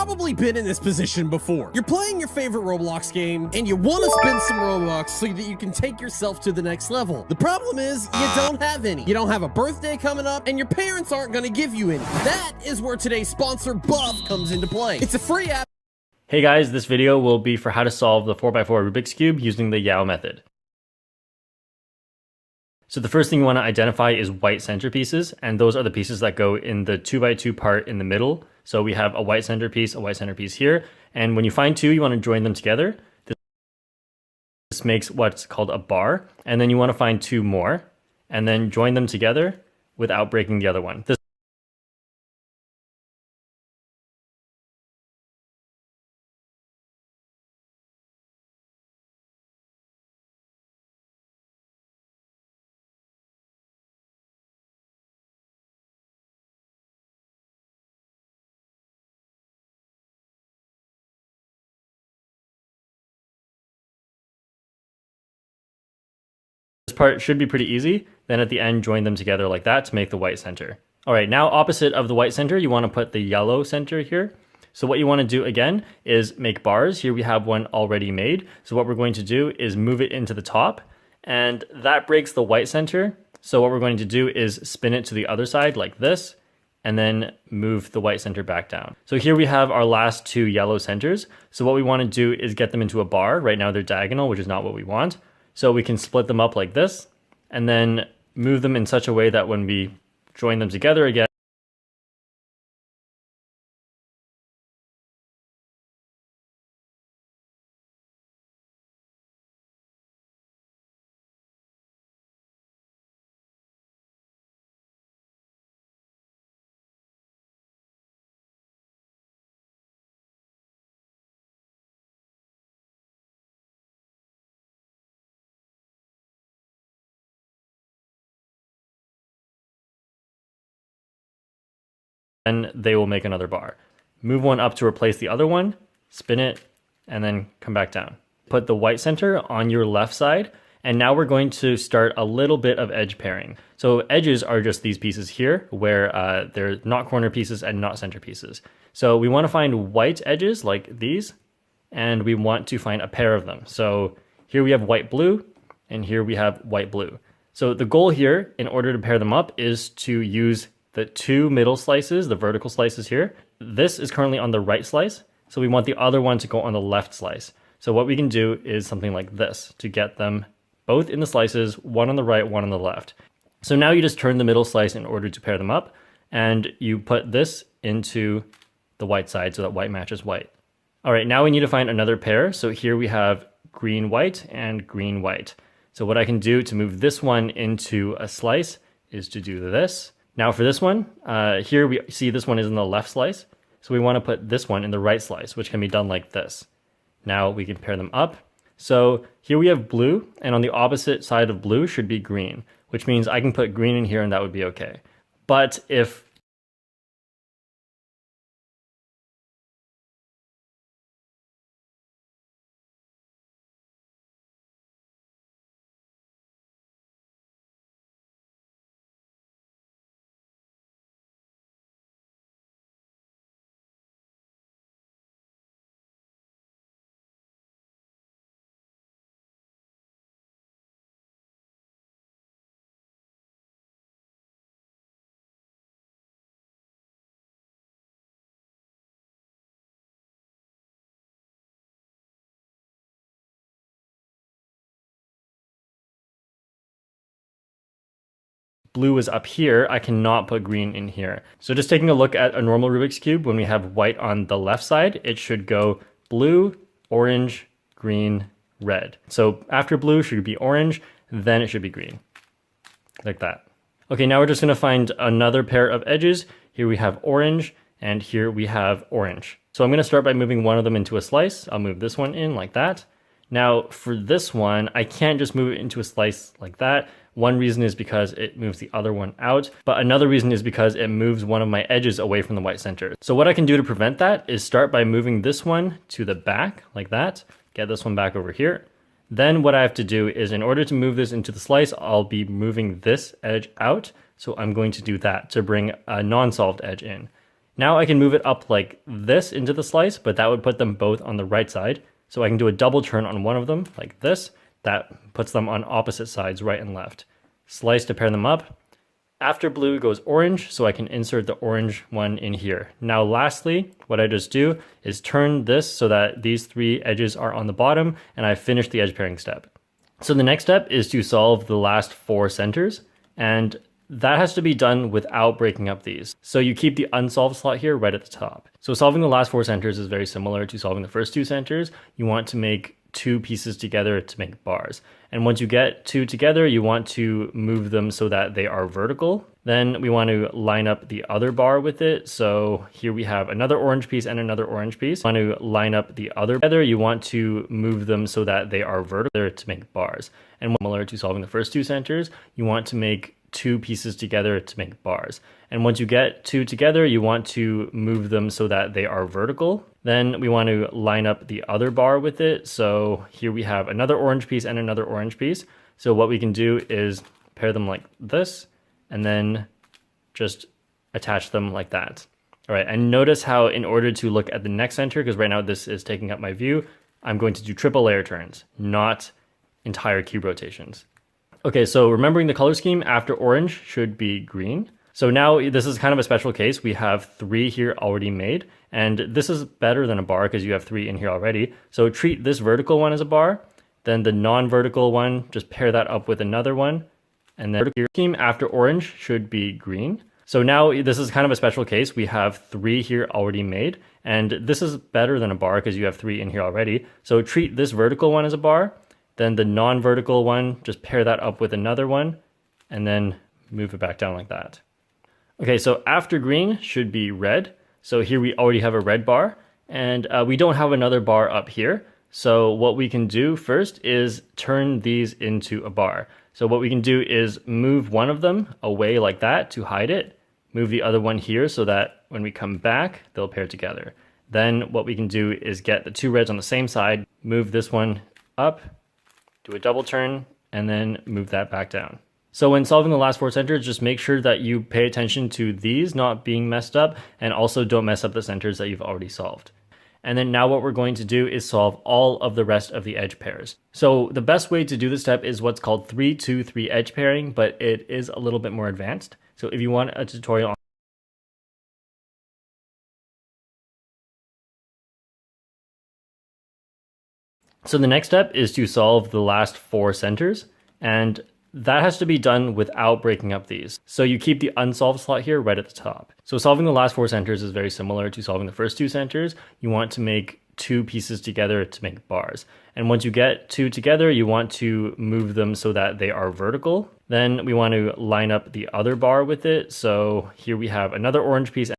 probably been in this position before. You're playing your favorite Roblox game, and you want to spend some Robux so that you can take yourself to the next level. The problem is, you don't have any. You don't have a birthday coming up, and your parents aren't going to give you any. That is where today's sponsor, Buff, comes into play. It's a free app. Hey guys, this video will be for how to solve the 4x4 Rubik's Cube using the Yao method. So the first thing you want to identify is white centerpieces, and those are the pieces that go in the 2x2 part in the middle. So we have a white centerpiece here, and when you find two, you want to join them together. This makes what's called a bar, and then you want to find two more, and then join them together without breaking the other one. This part should be pretty easy. Then at the end, join them together like that to make the white center. All right, now opposite of the white center, you want to put the yellow center here. So what you want to do again is make bars. Here we have one already made. So what we're going to do is move it into the top, and that breaks the white center. So what we're going to do is spin it to the other side like this, and then move the white center back down. So here we have our last two yellow centers. So what we want to do is get them into a bar. Right now they're diagonal, which is not what we want. So we can split them up like this, and then move them in such a way that when we join them together again, then they will make another bar. Move one up to replace the other one, spin it, and then come back down. Put the white center on your left side, and now we're going to start a little bit of edge pairing. So edges are just these pieces here, where they're not corner pieces and not center pieces. So we want to find white edges like these, and we want to find a pair of them. So here we have white blue, and here we have white blue. So the goal here, in order to pair them up, is to use the two middle slices, the vertical slices here. This is currently on the right slice, so we want the other one to go on the left slice. So what we can do is something like this to get them both in the slices, one on the right, one on the left. So now you just turn the middle slice in order to pair them up, and you put this into the white side so that white matches white. All right, now we need to find another pair. So here we have green, white, and green, white. So what I can do to move this one into a slice is to do this. Now for this one, here we see this one is in the left slice. So we want to put this one in the right slice, which can be done like this. Now we can pair them up. So here we have blue, and on the opposite side of blue should be green, which means I can put green in here and that would be okay. But if blue is up here, I cannot put green in here. So just taking a look at a normal Rubik's Cube, when we have white on the left side, it should go blue, orange, green, red. So after blue should be orange, then it should be green, like that. Okay, now we're just gonna find another pair of edges. Here we have orange, and here we have orange. So I'm gonna start by moving one of them into a slice. I'll move this one in like that. Now for this one, I can't just move it into a slice like that. One reason is because it moves the other one out, but another reason is because it moves one of my edges away from the white center. So what I can do to prevent that is start by moving this one to the back like that, get this one back over here. Then what I have to do is, in order to move this into the slice, I'll be moving this edge out. So I'm going to do that to bring a non-solved edge in. Now I can move it up like this into the slice, but that would put them both on the right side. So I can do a double turn on one of them like this. That puts them on opposite sides, right and left. Slice to pair them up. After blue goes orange, so I can insert the orange one in here. Now lastly, what I just do is turn this so that these three edges are on the bottom, and I finish the edge pairing step. So the next step is to solve the last 4 centers, and that has to be done without breaking up these. So you keep the unsolved slot here right at the top. So solving the last 4 centers is very similar to solving the first 2 centers. You want to make 2 pieces together to make bars. And once you get 2 together, you want to move them so that they are vertical. Then we want to line up the other bar with it. So here we have another orange piece and another orange piece. You want to line up the other together. You want to move them so that they are vertical to make bars. And similar to solving the first 2 centers, you want to make 2 pieces together to make bars. And once you get 2 together, you want to move them so that they are vertical. Then we want to line up the other bar with it. So here we have another orange piece and another orange piece. So what we can do is pair them like this, and then just attach them like that. All right, and notice how in order to look at the next center, because right now this is taking up my view, I'm going to do triple layer turns, not entire cube rotations. Okay, so remembering the color scheme, after orange should be green. So now this is kind of a special case. We have 3 here already made, and this is better than a bar because you have 3 in here already. So treat this vertical one as a bar, then the non-vertical one, just pair that up with another one, and then the scheme after orange should be green. So now this is kind of a special case. We have 3 here already made, and this is better than a bar because you have 3 in here already. So treat this vertical one as a bar, then the non-vertical one, just pair that up with another one, and then move it back down like that. Okay, so after green should be red. So here we already have a red bar, and we don't have another bar up here. So what we can do first is turn these into a bar. So what we can do is move one of them away like that to hide it, move the other one here so that when we come back, they'll pair together. Then what we can do is get the 2 reds on the same side, move this one up, do a double turn, and then move that back down. So when solving the last 4 centers, just make sure that you pay attention to these not being messed up, and also don't mess up the centers that you've already solved. And then now what we're going to do is solve all of the rest of the edge pairs. So the best way to do this step is what's called 3-2-3 edge pairing, but it is a little bit more advanced. So if you want a tutorial on So the next step is to solve the last 4 centers, and that has to be done without breaking up these. So you keep the unsolved slot here right at the top. So solving the last 4 centers is very similar to solving the first 2 centers. You want to make 2 pieces together to make bars. And once you get 2 together, you want to move them so that they are vertical. Then we want to line up the other bar with it. So here we have another orange piece.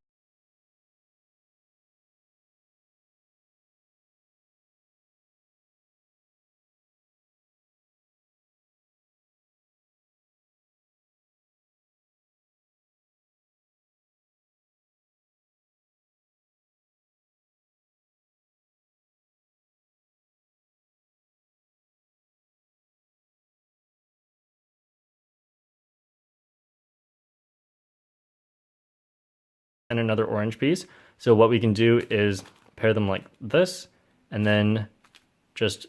And another orange piece. So what we can do is pair them like this, and then just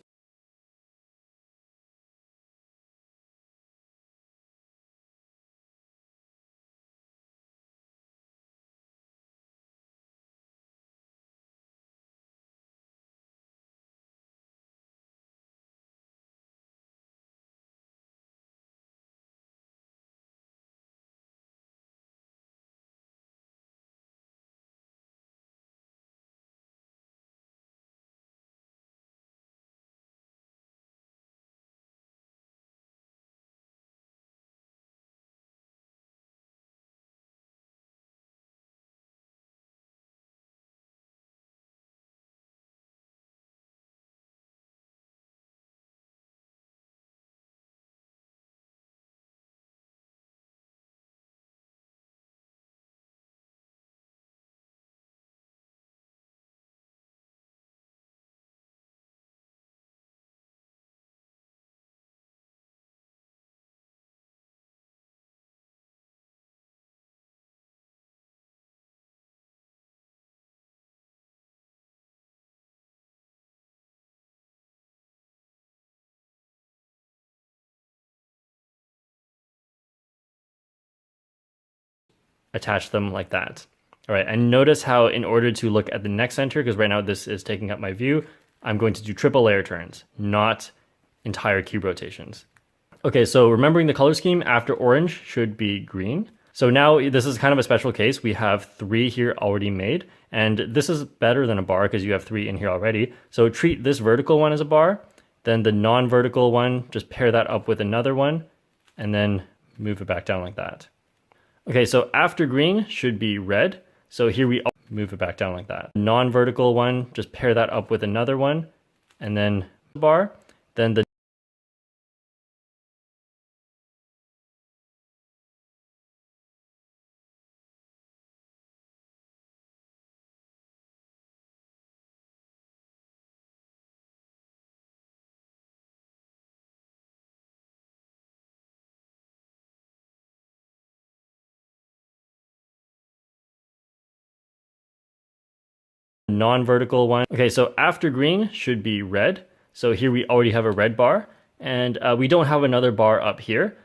attach them like that. All right, and notice how in order to look at the next center, because right now this is taking up my view, I'm going to do triple layer turns, not entire cube rotations. Okay, so remembering the color scheme, after orange should be green. So now this is kind of a special case. We have 3 here already made, and this is better than a bar because you have 3 in here already. So treat this vertical one as a bar, then the non-vertical one, just pair that up with another one, and then move it back down like that. Okay, so after green should be red. So here we move it back down like that. Non-vertical one, just pair that up with another one, and then bar, then the non-vertical one. Okay, so after green should be red. So here we already have a red bar, and we don't have another bar up here.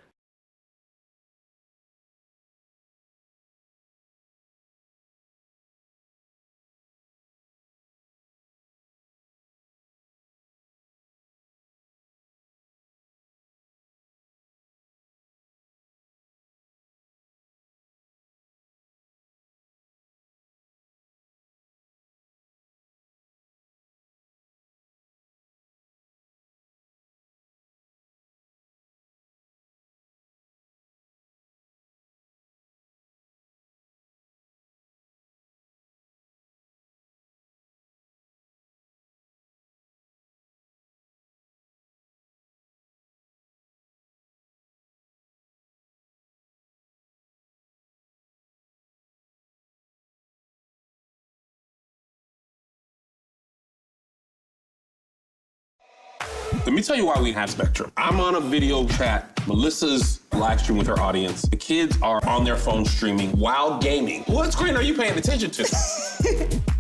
Let me tell you why we have Spectrum. I'm on a video chat. Melissa's live streaming with her audience. The kids are on their phone streaming while gaming. What screen are you paying attention to?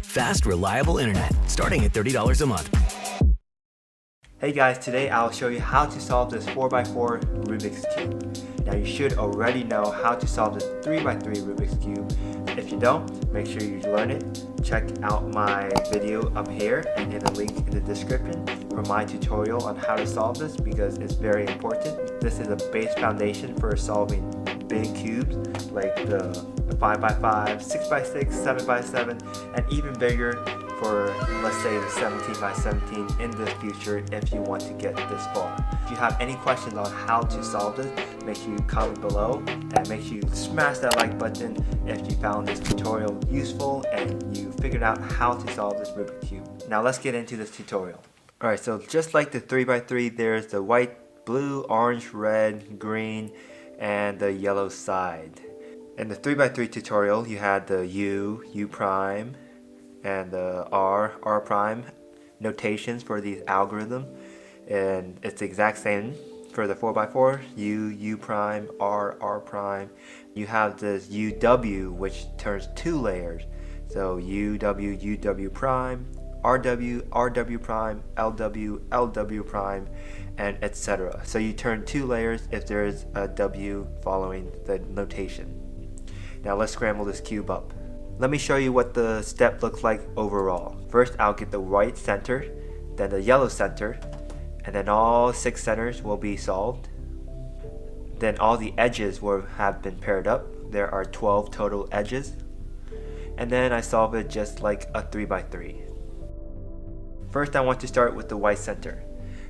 Fast, reliable internet, starting at $30 a month. Hey guys, today I'll show you how to solve this 4x4 Rubik's Cube. Now you should already know how to solve this 3x3 Rubik's Cube. If you don't, make sure you learn it. Check out my video up here and hit a link in the description for my tutorial on how to solve this because it's very important. This is a base foundation for solving big cubes like the 5x5, 6x6, 7x7, and even bigger for, let's say, the 17x17 in the future if you want to get this far. If you have any questions on how to solve this, make sure you comment below and make sure you smash that like button if you found this tutorial useful and you figured out how to solve this Rubik's Cube. Now let's get into this tutorial. Alright, so just like the 3x3, there's the white, blue, orange, red, green, and the yellow side. In the 3x3 tutorial, you had the U prime, and the R prime notations for these algorithms, and it's the exact same for the 4x4, U prime, R prime. You have this UW, which turns 2 layers, so UW prime, RW prime, LW prime, and etc. So you turn 2 layers if there is a W following the notation. Now let's scramble this cube up. Let me show you what the step looks like overall. First, I'll get the white center, then the yellow center, and then all 6 centers will be solved. Then all the edges will have been paired up. There are 12 total edges. And then I solve it just like a 3x3. First, I want to start with the white center.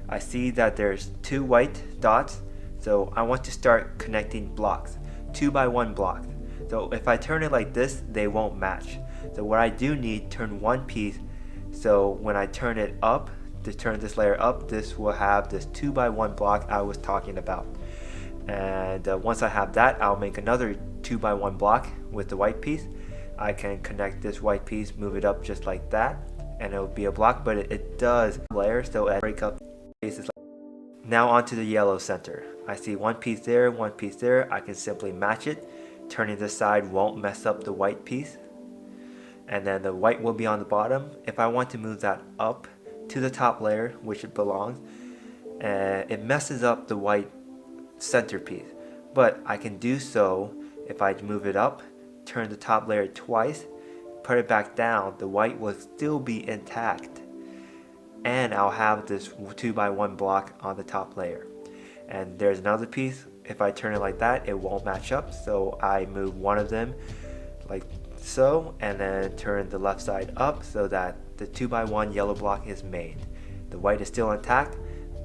I see that there's 2 white dots, so I want to start connecting blocks, 2x1 blocks. So if I turn it like this, they won't match. So what I do need, turn one piece, so when I turn it up, to turn this layer up, this will have this 2x1 block I was talking about. And once I have that, I'll make another 2x1 block with the white piece. I can connect this white piece, move it up just like that, and it'll be a block, but it does layers, so I break up pieces. Now onto the yellow center. I see one piece there, one piece there. I can simply match it. Turning this side won't mess up the white piece. And then the white will be on the bottom. If I want to move that up to the top layer, which it belongs, it messes up the white centerpiece. But I can do so if I move it up turn the top layer twice, put it back down, the white will still be intact. And I'll have this 2x1 block on the top layer. And there's another piece. If I turn it like that, it won't match up. So I move one of them like so, and then turn the left side up so that the 2x1 yellow block is made. The white is still intact.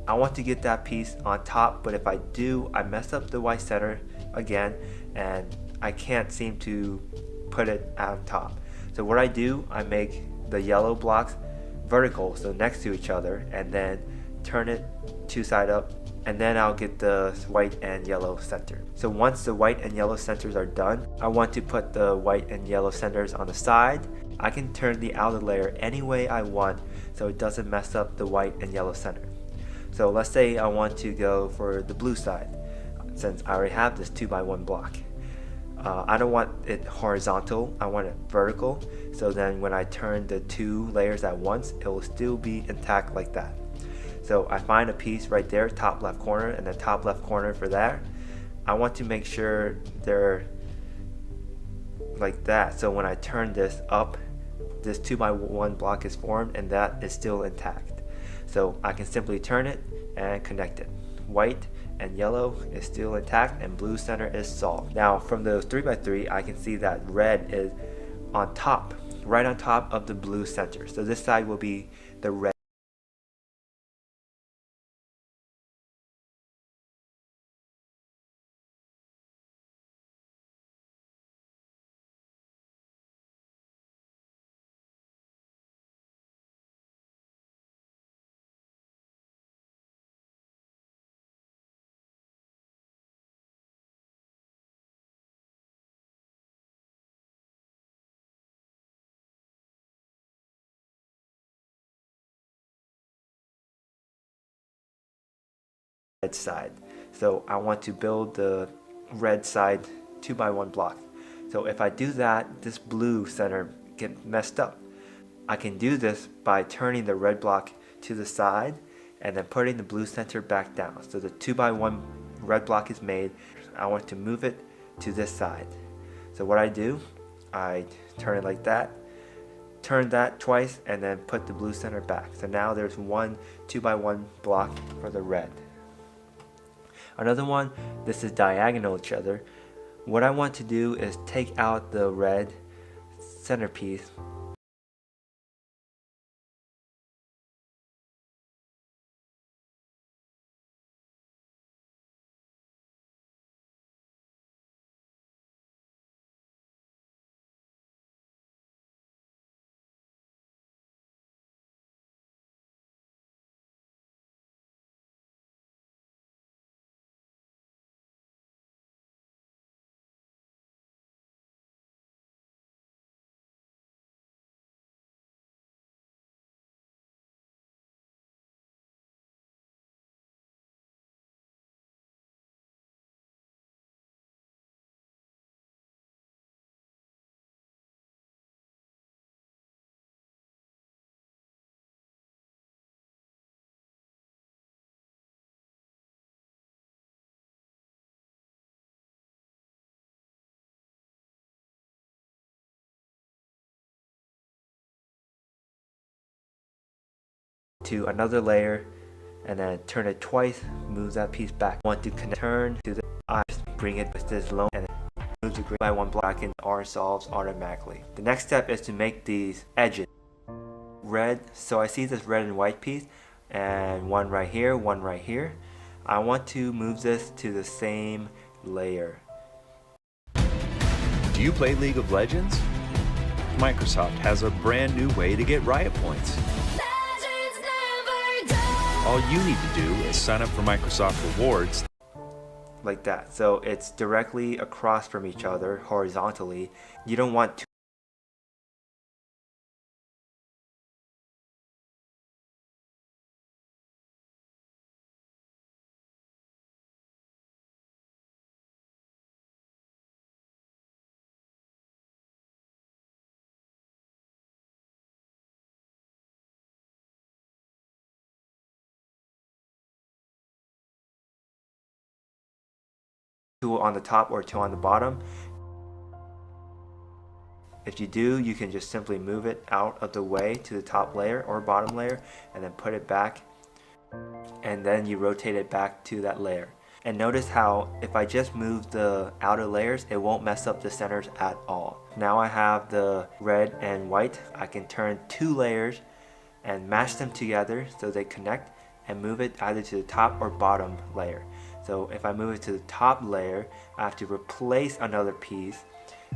I want to get that piece on top, but if I do, I mess up the white center again, and I can't seem to put it on top. So what I do, I make the yellow blocks vertical, so next to each other, and then turn it two side up, and then I'll get the white and yellow center. So once the white and yellow centers are done, I want to put the white and yellow centers on the side. I can turn the outer layer any way I want so it doesn't mess up the white and yellow center. So let's say I want to go for the blue side, since I already have this 2x1 block. I don't want it horizontal, I want it vertical, so then when I turn the two layers at once, it will still be intact like that. So I find a piece right there, top left corner, and the top left corner for that. I want to make sure they're like that, so when I turn this up, this 2x1 block is formed and that is still intact. So I can simply turn it and connect it. White and yellow is still intact and blue center is solved. Now from those 3x3, I can see that red is on top, right on top of the blue center. So this side will be the red. Side. So I want to build the red side 2x1 block. So if I do that, this blue center get messed up. I can do this by turning the red block to the side and then putting the blue center back down. So the 2x1 red block is made. I want to move it to this side. So what I do, I turn it like that, turn that twice, and then put the blue center back. So now there's one 2x1 block for the red. Another one, this is diagonal each other. What I want to do is take out the red centerpiece. To another layer and then turn it twice, move that piece back. Want to connect, turn to the eyes, bring it with this low and then move the green by one block and R solves automatically. The next step is to make these edges red. So I see this red and white piece and one right here, one right here. I want to move this to the same layer. Do you play League of Legends? Microsoft has a brand new way to get Riot Points. All you need to do is sign up for Microsoft Rewards. Like that. So it's directly across from each other horizontally. You don't want to two on the top or two on the bottom. If you do, you can just simply move it out of the way to the top layer or bottom layer and then put it back, and then you rotate it back to that layer. And notice how if I just move the outer layers, it won't mess up the centers at all. Now I have the red and white. I can turn 2 layers and mash them together so they connect and move it either to the top or bottom layer. So if I move it to the top layer, I have to replace another piece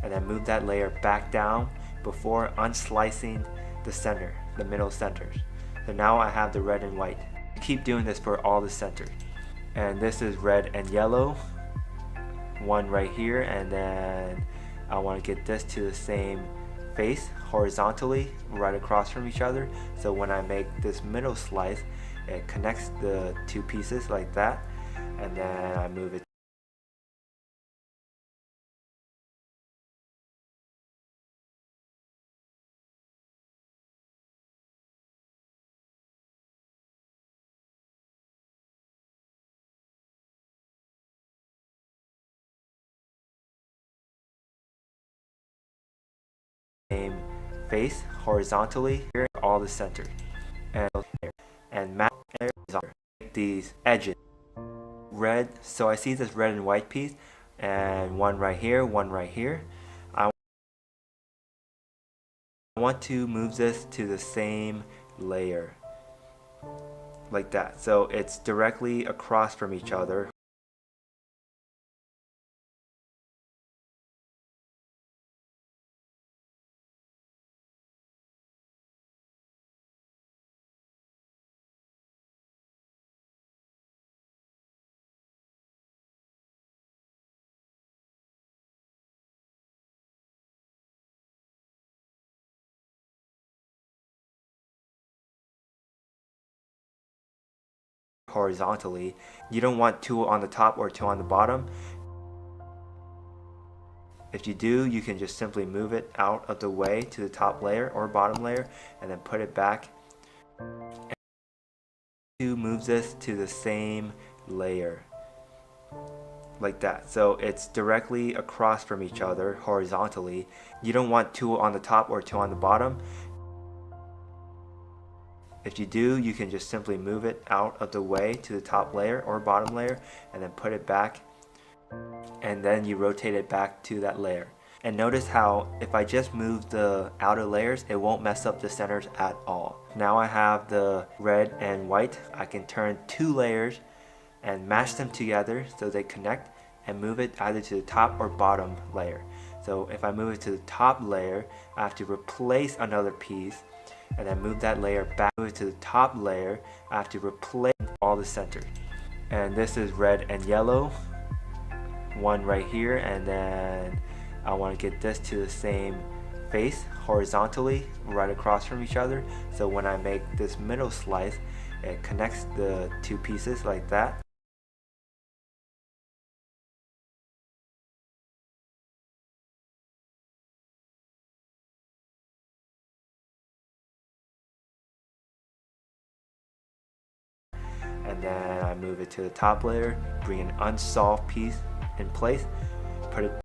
and then move that layer back down before unslicing the center, the middle centers. So now I have the red and white. Keep doing this for all the centers. And this is red and yellow, one right here, and then I want to get this to the same face horizontally right across from each other. So when I make this middle slice, it connects the 2 pieces like that, and then I move it. Same face horizontally here, all the centers, and match these edges red. So I see this red and white piece, and one right here, one right here. I want to move this to the same layer like that, so it's directly across from each other. Horizontally, you don't want 2 on the top or 2 on the bottom. If you do, you can just simply move it out of the way to the top layer or bottom layer and then put it back. And move this to the same layer like that, so it's directly across from each other horizontally. You don't want 2 on the top or 2 on the bottom. If you do, you can just simply move it out of the way to the top layer or bottom layer and then put it back, and then you rotate it back to that layer. And notice how if I just move the outer layers, it won't mess up the centers at all. Now I have the red and white. I can turn 2 layers and mash them together so they connect and move it either to the top or bottom layer. So if I move it to the top layer, I have to replace another piece and then move that layer back. Move it to the top layer, I have to replace all the centers. And this is red and yellow, one right here, and then I want to get this to the same face horizontally right across from each other. So when I make this middle slice, it connects the 2 pieces like that. And then I move it to the top layer, bring an unsolved piece in place, put it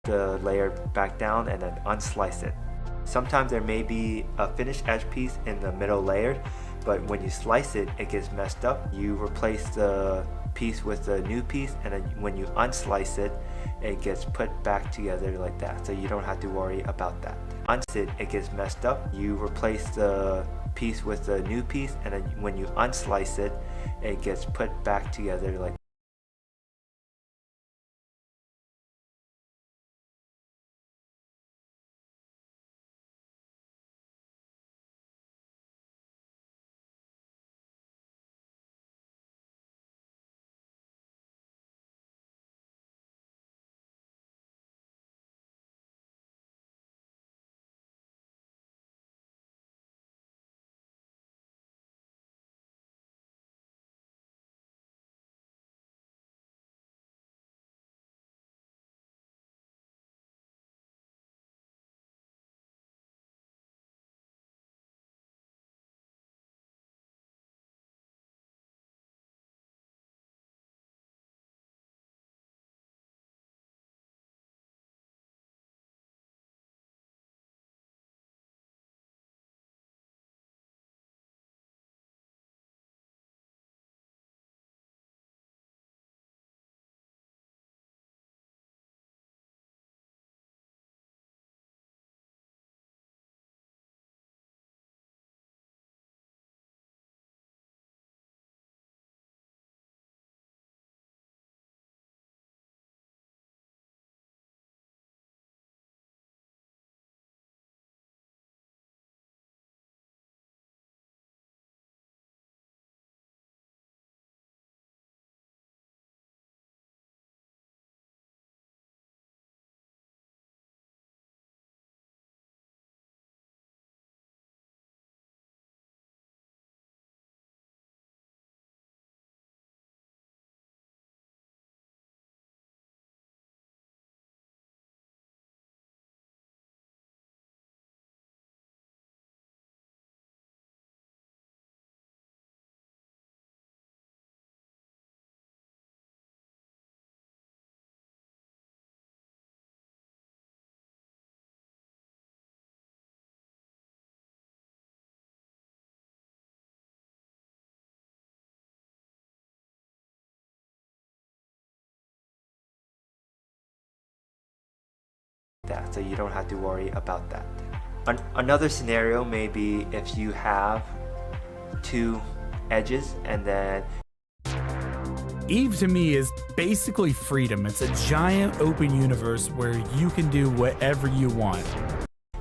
the layer back down and then unslice it. Sometimes there may be a finished edge piece in the middle layer, but when you slice it, it gets messed up. You replace the piece with the new piece, and then when you unslice it, it gets put back together like that, so you don't have to worry about that. It gets messed up. You replace the piece with the new piece, and then when you unslice it, it gets put back together like that, so you don't have to worry about that. Another scenario may be if you have two edges and then Eve to me is basically freedom. It's a giant open universe where you can do whatever you want.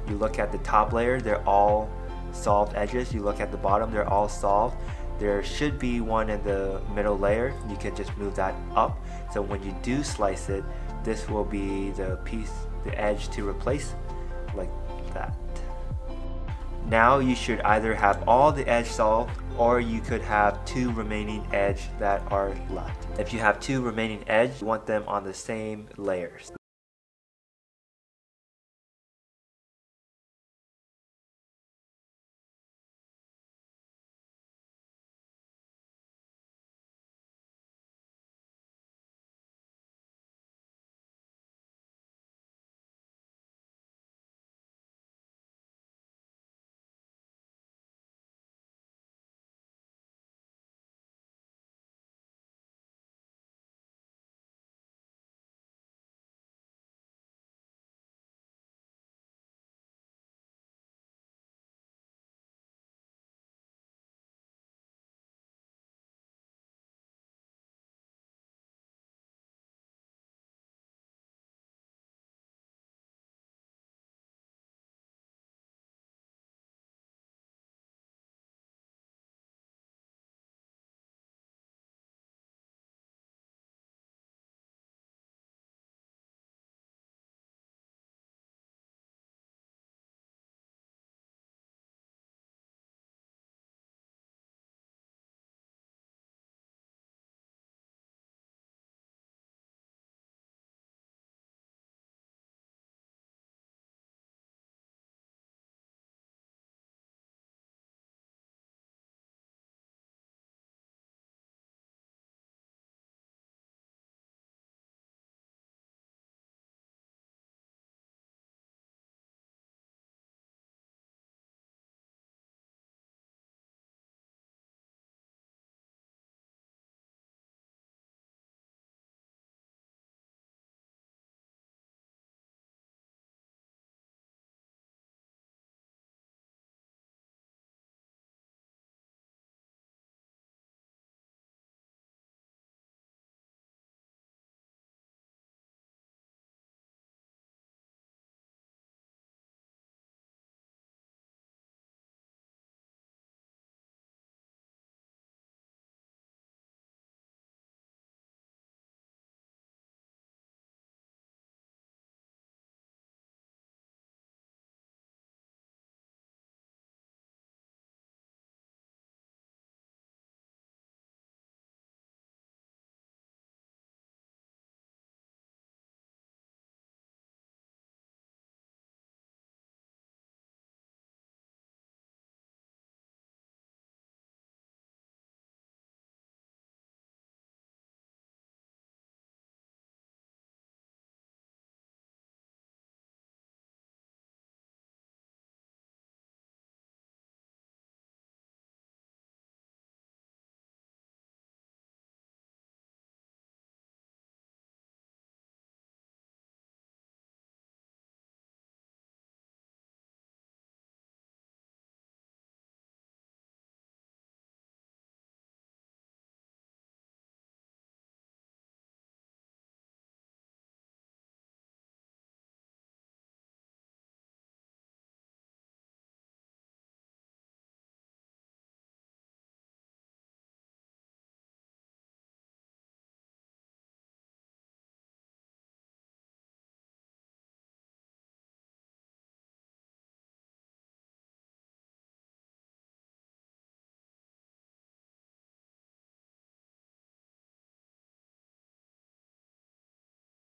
you look at the top layer, they're all solved edges. You look at the bottom, they're all solved. There should be one in the middle layer. You can just move that up. So when you do slice it, this will be the piece, the edge to replace, like that. Now you should either have all the edge solved, or you could have two remaining edge that are left. If you have two remaining edge, you want them on the same layers.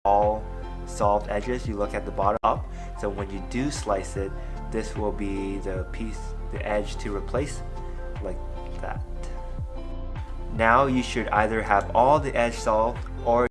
all solved edges, you look at the bottom up. So when you do slice it, this will be the piece, the edge to replace, like that. Now you should either have all the edge solved or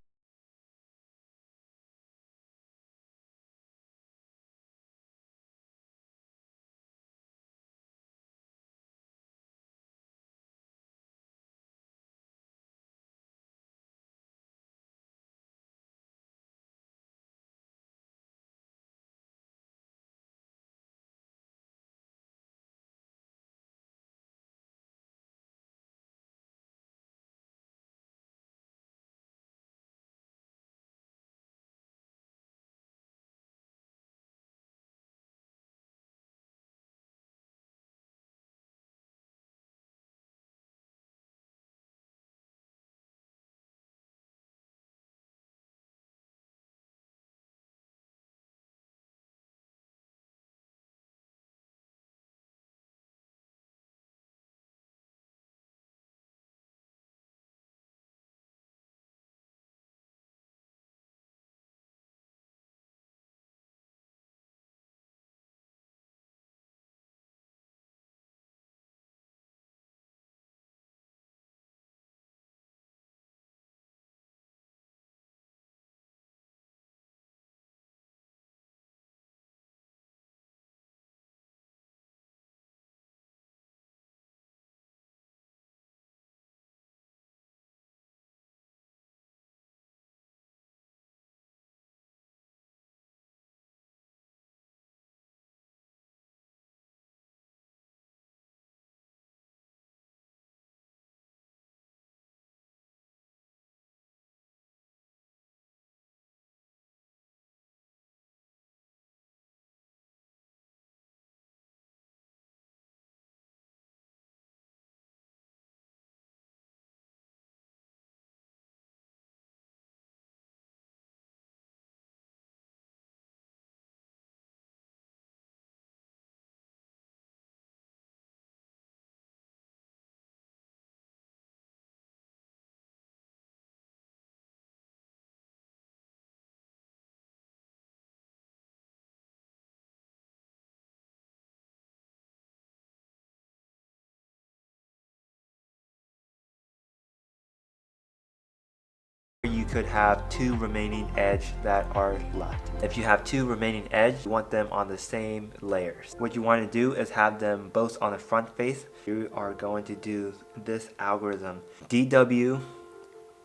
you could have two remaining edge that are left. If you have two remaining edge, you want them on the same layers. What you want to do is have them both on the front face. You are going to do this algorithm: DW,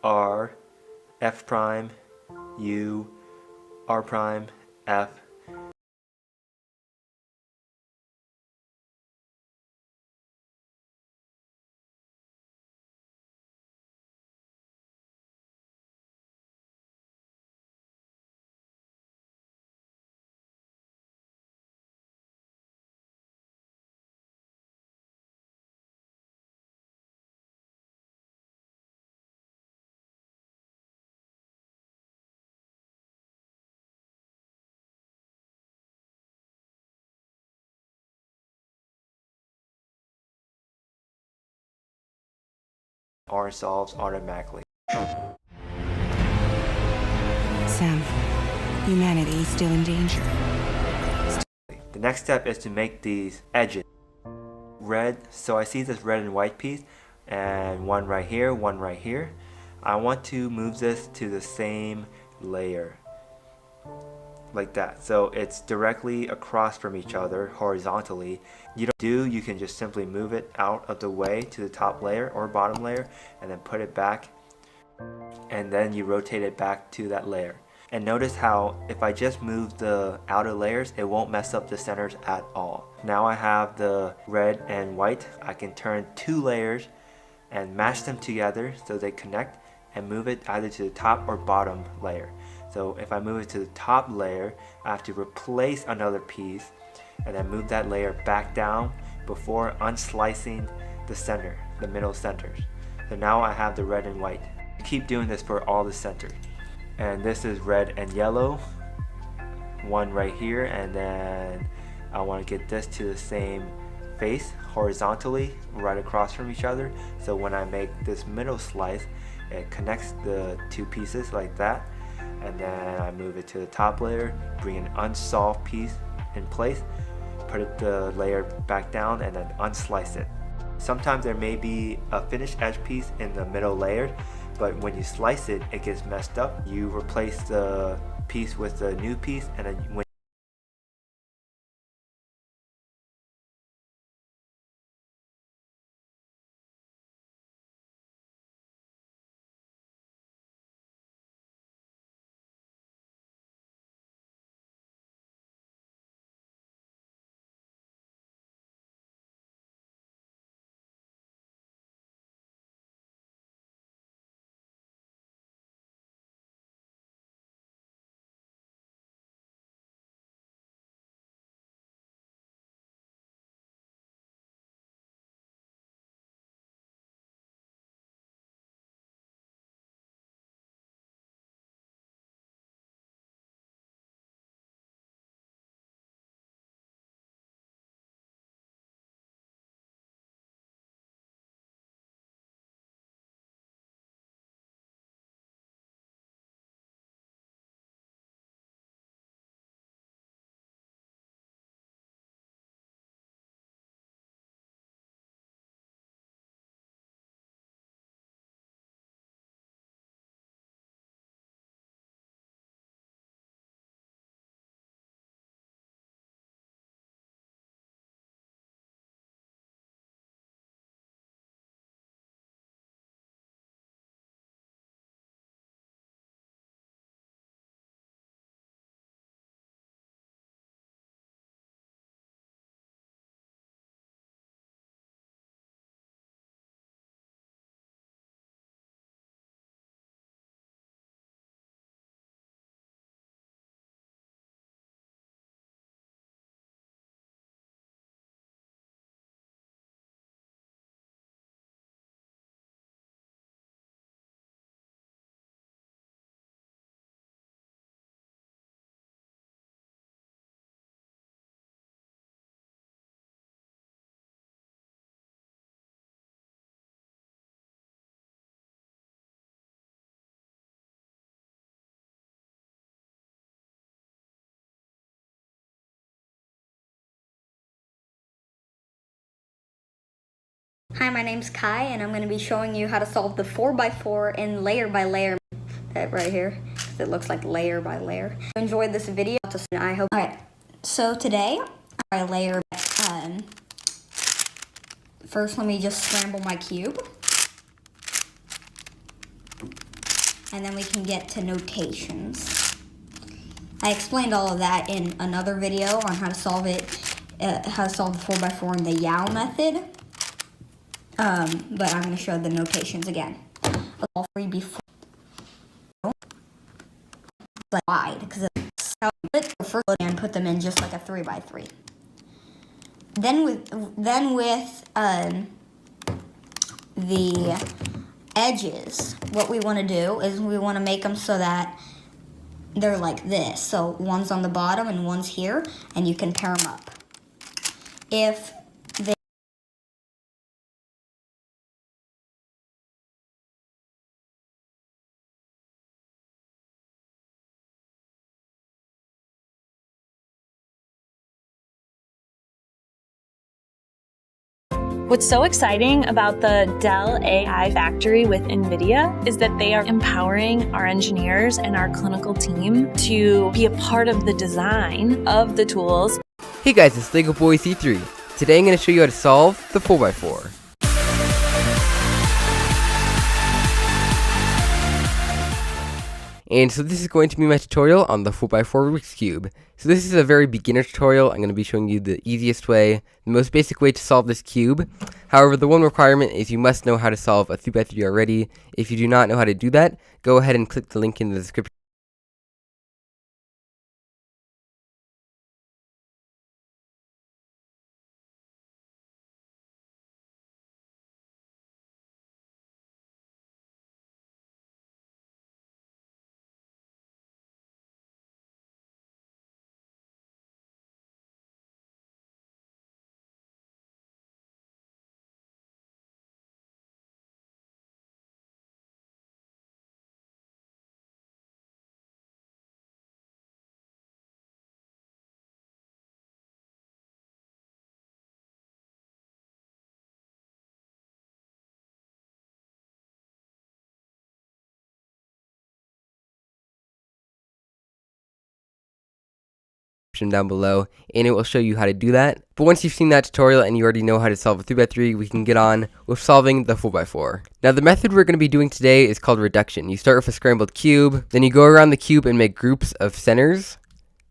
R, F prime, U, R prime, F. R solves automatically. Sam, humanity is still in danger. The next step is to make these edges red. So I see this red and white piece, and one right here, one right here. I want to move this to the same layer, like that, so it's directly across from each other horizontally. You can just simply move it out of the way to the top layer or bottom layer, and then put it back, and then you rotate it back to that layer. And notice how if I just move the outer layers, it won't mess up the centers at all. Now I have the red and white. I can turn two layers and mash them together so they connect, and move it either to the top or bottom layer. So if I move it to the top layer, I have to replace another piece and then move that layer back down before unslicing the center, the middle centers. So now I have the red and white. Keep doing this for all the centers. And this is red and yellow, one right here, and then I want to get this to the same face horizontally right across from each other. So when I make this middle slice, it connects the two pieces like that. and then I move it to the top layer, bring an unsolved piece in place, put the layer back down, and then unslice it. Sometimes there may be a finished edge piece in the middle layer, but when you slice it, it gets messed up. You replace the piece with the new piece, and then when Hi, my name's Kai, and I'm going to be showing you how to solve the 4x4 in layer by layer right here. It looks like layer by layer. If you enjoyed this video, I hope. Alright, so today I layer. First, let me just scramble my cube, and then we can get to notations. I explained all of that in another video on how to solve it, how to solve the 4x4 in the Yao method. But I'm going to show the notations again. All three before, like wide, because it's how I first and put them in just like a 3x3. Then with the edges, what we want to do is we want to make them so that they're like this. So one's on the bottom and one's here, and you can pair them up. If they What's so exciting about the Dell AI Factory with NVIDIA is that they are empowering our engineers and our clinical team to be a part of the design of the tools. Hey guys, it's LEGO Boy C3. Today I'm going to show you how to solve the 4x4. And so this is going to be my tutorial on the 4x4 Rubik's Cube. So this is a very beginner tutorial. I'm going to be showing you the easiest way, the most basic way to solve this cube. However, the one requirement is you must know how to solve a 3x3 already. If you do not know how to do that, go ahead and click the link in the description. description down below, and it will show you how to do that. But once you've seen that tutorial and you already know how to solve a 3x3, we can get on with solving the 4x4. Now the method we're going to be doing today is called reduction. You start with a scrambled cube, then you go around the cube and make groups of centers,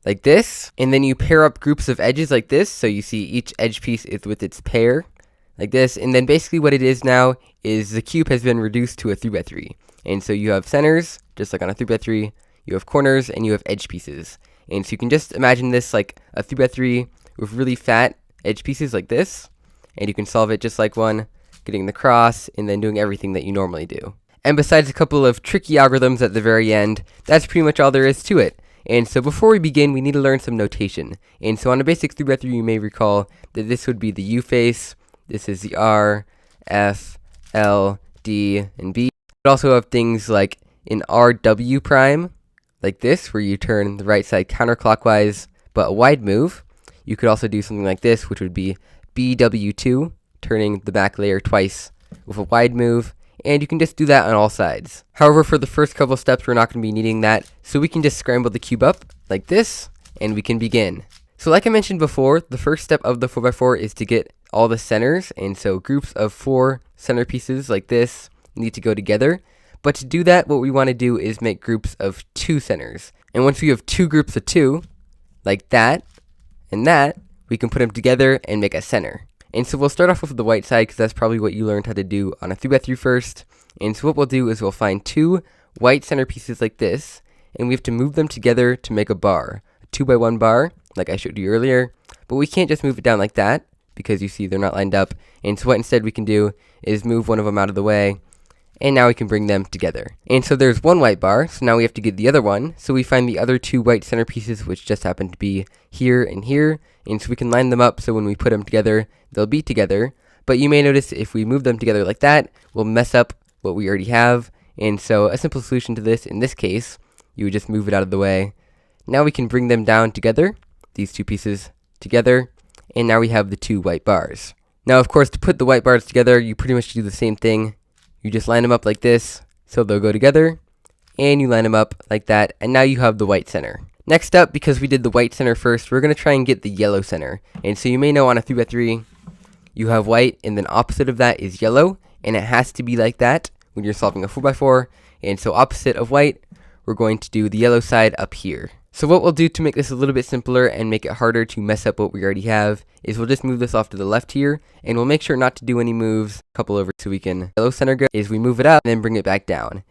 like this, and then you pair up groups of edges like this, so you see each edge piece is with its pair, like this, and then basically what it is now is the cube has been reduced to a 3x3, and so you have centers, just like on a 3x3, you have corners, and you have edge pieces, and so you can just imagine this like a 3x3 with really fat edge pieces like this, and you can solve it just like one, getting the cross, and then doing everything that you normally do. And besides a couple of tricky algorithms at the very end, that's pretty much all there is to it. And so before we begin, we need to learn some notation. And so on a basic 3x3, you may recall that this would be the U face, this is the R, F, L, D, and B. We also have things like an RW prime, like this, where you turn the right side counterclockwise, but a wide move. You could also do something like this, which would be BW2, turning the back layer twice with a wide move. And you can just do that on all sides. However, for the first couple steps, we're not going to be needing that, so we can just scramble the cube up like this, and we can begin. So like I mentioned before, the first step of the 4x4 is to get all the centers, and so groups of 4 center pieces like this need to go together. But to do that, what we want to do is make groups of 2 centers. And once we have 2 groups of 2, like that, and that, we can put them together and make a center. And so we'll start off with the white side because that's probably what you learned how to do on a 3x3 first. And so what we'll do is we'll find 2 white center pieces like this, and we have to move them together to make a bar, a 2x1 bar, like I showed you earlier. But we can't just move it down like that because you see they're not lined up. And so what instead we can do is move one of them out of the way, and now we can bring them together. And so there's 1 white bar, so now we have to get the other one. So we find the other 2 white center pieces, which just happen to be here and here. And so we can line them up so when we put them together, they'll be together. But you may notice if we move them together like that, we'll mess up what we already have. And so a simple solution to this, in this case, you would just move it out of the way. Now we can bring them down together, these 2 pieces together, and now we have the 2 white bars. Now, of course, to put the white bars together, you pretty much do the same thing. You just line them up like this, so they'll go together, and you line them up like that, and now you have the white center. Next up, because we did the white center first, we're going to try and get the yellow center. And so you may know on a 3x3, you have white, and then opposite of that is yellow, and it has to be like that when you're solving a 4x4. And so opposite of white, we're going to do the yellow side up here. So what we'll do to make this a little bit simpler and make it harder to mess up what we already have is we'll just move this off to the left here, and we'll make sure not to do any moves. A couple over so we can yellow center go is we move it up and then bring it back down.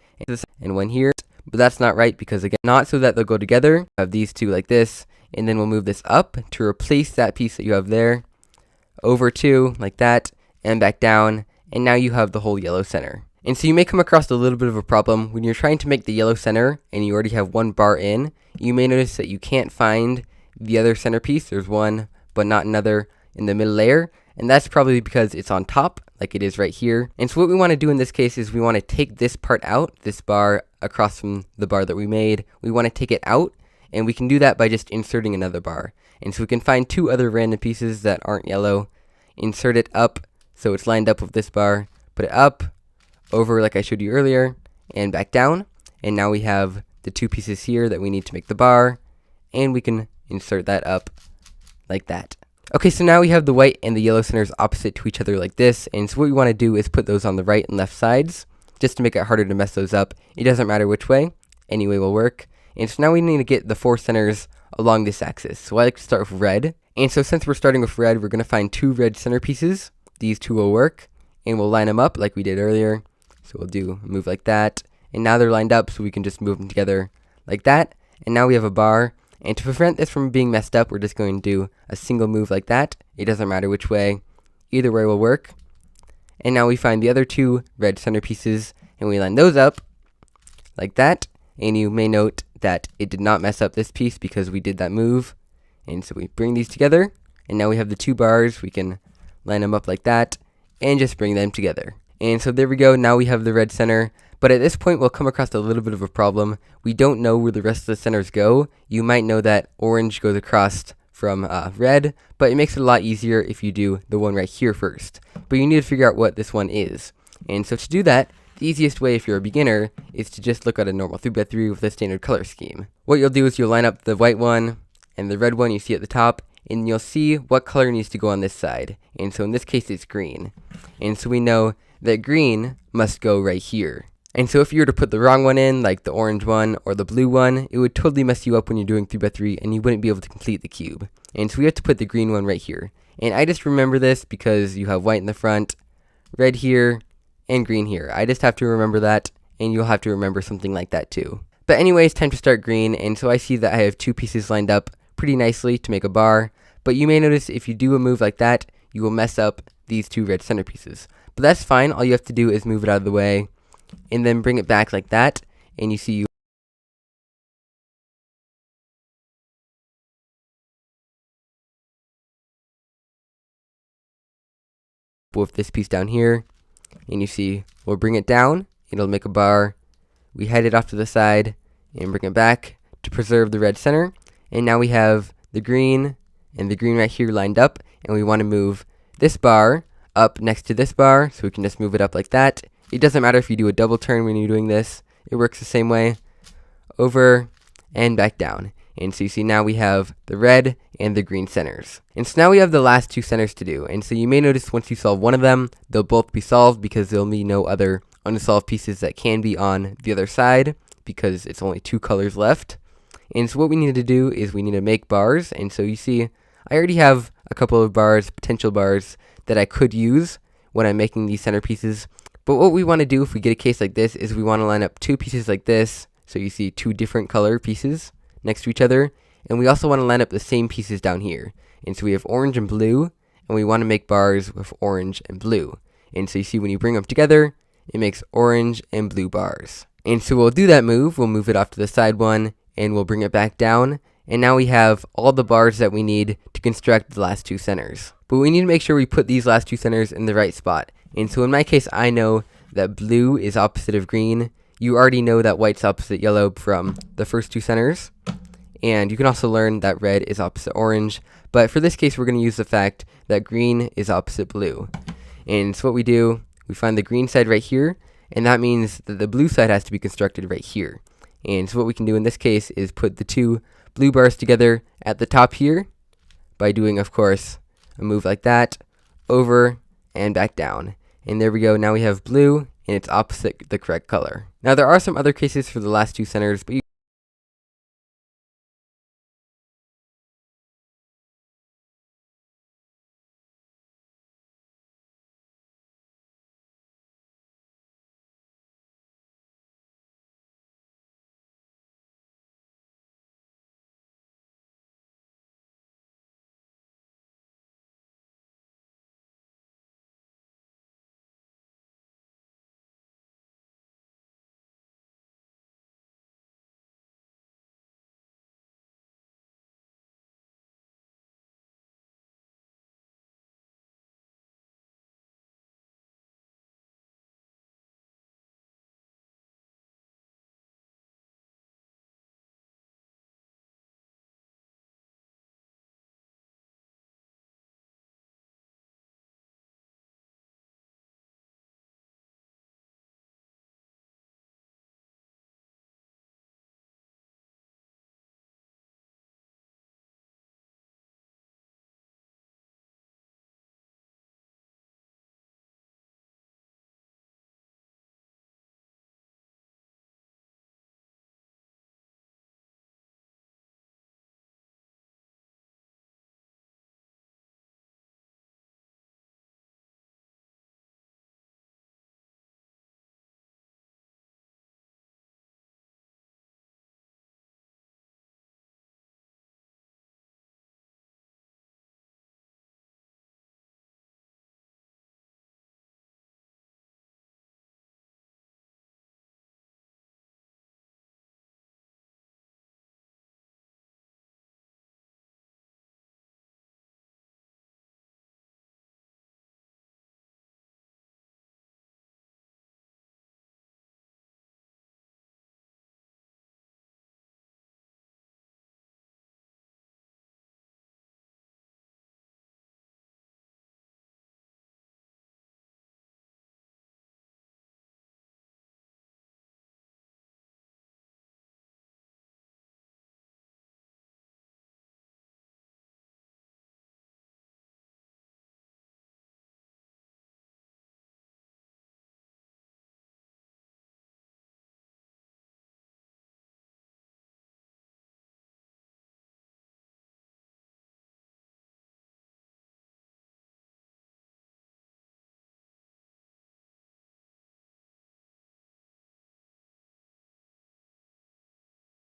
And one here, but that's not right because again, not so that they'll go together. Have these 2 like this, and then we'll move this up to replace that piece that you have there, over 2 like that, and back down, and now you have the whole yellow center. And so you may come across a little bit of a problem when you're trying to make the yellow center and you already have 1 bar in. You may notice that you can't find the other centerpiece. There's one, but not another in the middle layer, and that's probably because it's on top, like it is right here. And so what we want to do in this case is we want to take this part out, this bar across from the bar that we made. We want to take it out, and we can do that by just inserting another bar. And so we can find 2 other random pieces that aren't yellow, insert it up so it's lined up with this bar, put it up, over like I showed you earlier, and back down, and now we have the 2 pieces here that we need to make the bar, and we can insert that up like that. Okay, so now we have the white and the yellow centers opposite to each other like this, and so what we want to do is put those on the right and left sides, just to make it harder to mess those up. It doesn't matter which way, any way will work. And so now we need to get the 4 centers along this axis. So I like to start with red, and so since we're starting with red, we're going to find 2 red center pieces. These 2 will work, and we'll line them up like we did earlier. So we'll do a move like that, and now they're lined up so we can just move them together like that, and now we have a bar. And to prevent this from being messed up, we're just going to do a single move like that. It doesn't matter which way, either way will work. And now we find the other 2 red center pieces, and we line those up like that, and you may note that it did not mess up this piece because we did that move. And so we bring these together, and now we have the 2 bars. We can line them up like that and just bring them together. And so there we go, now we have the red center. But at this point, we'll come across a little bit of a problem. We don't know where the rest of the centers go. You might know that orange goes across from red, but it makes it a lot easier if you do the one right here first. But you need to figure out what this one is. And so to do that, the easiest way if you're a beginner is to just look at a normal 3x3 with a standard color scheme. What you'll do is you'll line up the white one, and the red one you see at the top, and you'll see what color needs to go on this side. And so in this case it's green. And so we know that green must go right here. And so if you were to put the wrong one in, like the orange one or the blue one, it would totally mess you up when you're doing 3x3 and you wouldn't be able to complete the cube. And so we have to put the green one right here. And I just remember this because you have white in the front, red here, and green here. I just have to remember that, and you'll have to remember something like that too. But anyways, time to start green, and so I see that I have 2 pieces lined up pretty nicely to make a bar, but you may notice if you do a move like that, you will mess up these 2 red centerpieces. But that's fine, all you have to do is move it out of the way, and then bring it back like that, and you see you with this piece down here, and you see we'll bring it down, it'll make a bar, we head it off to the side and bring it back to preserve the red center, and now we have the green and the green right here lined up, and we want to move this bar up next to this bar, so we can just move it up like that. It doesn't matter if you do a double turn when you're doing this, it works the same way, over and back down. And so you see now we have the red and the green centers. And so now we have the last 2 centers to do. And so you may notice once you solve one of them, they'll both be solved because there'll be no other unsolved pieces that can be on the other side because it's only 2 colors left. And so what we need to do is we need to make bars. And so you see I already have a couple of bars, potential bars, that I could use when I'm making these centerpieces. But what we want to do if we get a case like this is we want to line up 2 pieces like this. So you see 2 different color pieces next to each other, and we also want to line up the same pieces down here. And so we have orange and blue, and we want to make bars with orange and blue. And so you see when you bring them together, it makes orange and blue bars. And so we'll do that move, we'll move it off to the side one, and we'll bring it back down, and now we have all the bars that we need to construct the last 2 centers. But we need to make sure we put these last 2 centers in the right spot. And so in my case, I know that blue is opposite of green. You already know that white's opposite yellow from the first 2 centers. And you can also learn that red is opposite orange. But for this case, we're going to use the fact that green is opposite blue. And so what we do, we find the green side right here. And that means that the blue side has to be constructed right here. And so what we can do in this case is put the 2 blue bars together at the top here by doing, of course, a move like that, over and back down. And there we go, now we have blue, and it's opposite the correct color. Now there are some other cases for the last 2 centers, but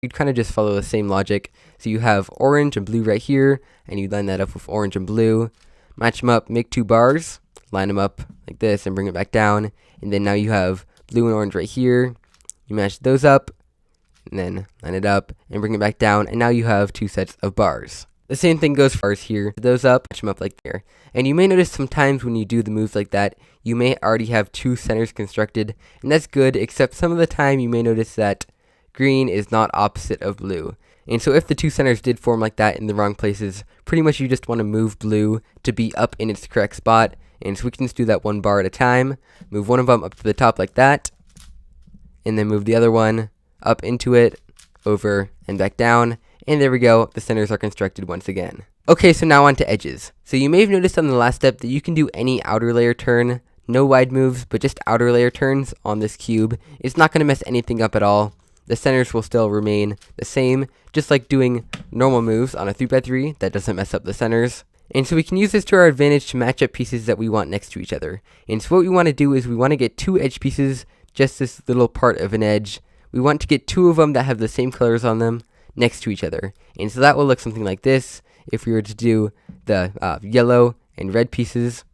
you'd kind of just follow the same logic. So you have orange and blue right here, and you line that up with orange and blue, match them up, make 2 bars, line them up like this, and bring it back down. And then now you have blue and orange right here. You match those up, and then line it up, and bring it back down, and now you have 2 sets of bars. The same thing goes for bars here. Those up, match them up like there. And you may notice sometimes when you do the moves like that, you may already have 2 centers constructed, and that's good, except some of the time you may notice that green is not opposite of blue. And so if the 2 centers did form like that in the wrong places, pretty much you just want to move blue to be up in its correct spot. And so we can just do that 1 bar at a time. Move one of them up to the top like that, and then move the other one up into it, over, and back down. And there we go, the centers are constructed once again. Okay, so now on to edges. So you may have noticed on the last step that you can do any outer layer turn, no wide moves, but just outer layer turns on this cube. It's not going to mess anything up at all. The centers will still remain the same, just like doing normal moves on a 3x3 that doesn't mess up the centers. And so we can use this to our advantage to match up pieces that we want next to each other. And so what we want to do is we want to get 2 edge pieces, just this little part of an edge. We want to get 2 of them that have the same colors on them next to each other. And so that will look something like this. If we were to do the yellow and red pieces,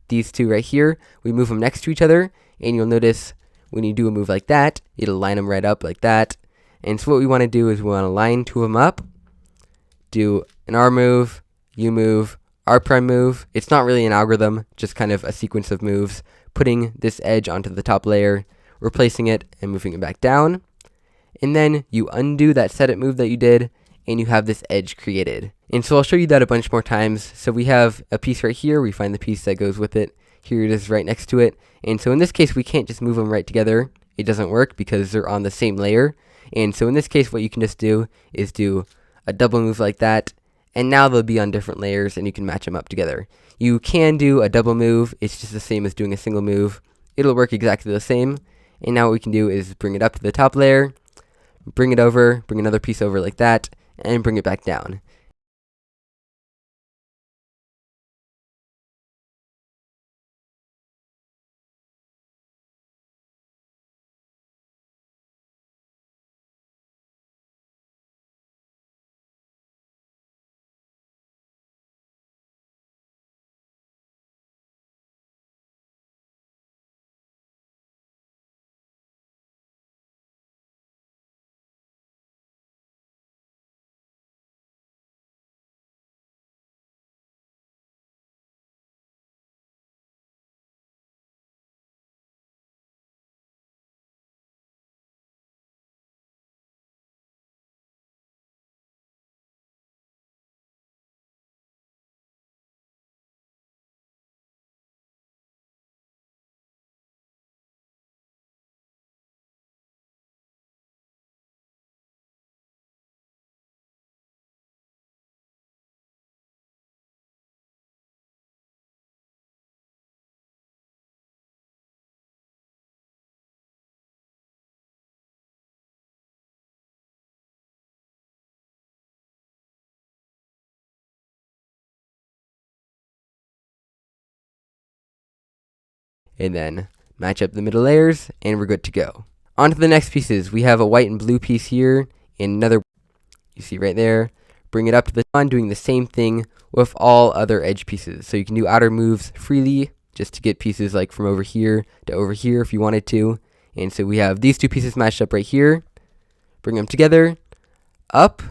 these 2 right here, we move them next to each other, and you'll notice when you do a move like that, it'll line them right up like that. And so what we want to do is we want to line 2 of them up, do an R move, U move, R prime move. It's not really an algorithm, just kind of a sequence of moves, putting this edge onto the top layer, replacing it, and moving it back down. And then you undo that set it move that you did, and you have this edge created. And so I'll show you that a bunch more times. So we have a piece right here, we find the piece that goes with it. Here it is right next to it. And so in this case, we can't just move them right together. It doesn't work because they're on the same layer. And so in this case, what you can just do is do a double move like that. And now they'll be on different layers and you can match them up together. You can do a double move. It's just the same as doing a single move. It'll work exactly the same. And now what we can do is bring it up to the top layer, bring it over, bring another piece over like that, and bring it back down. And then match up the middle layers, and we're good to go. On to the next pieces. We have a white and blue piece here, and another, you see right there. Bring it up to the top, doing the same thing with all other edge pieces. So you can do outer moves freely, just to get pieces like from over here to over here if you wanted to. And so we have these 2 pieces matched up right here. Bring them together, up,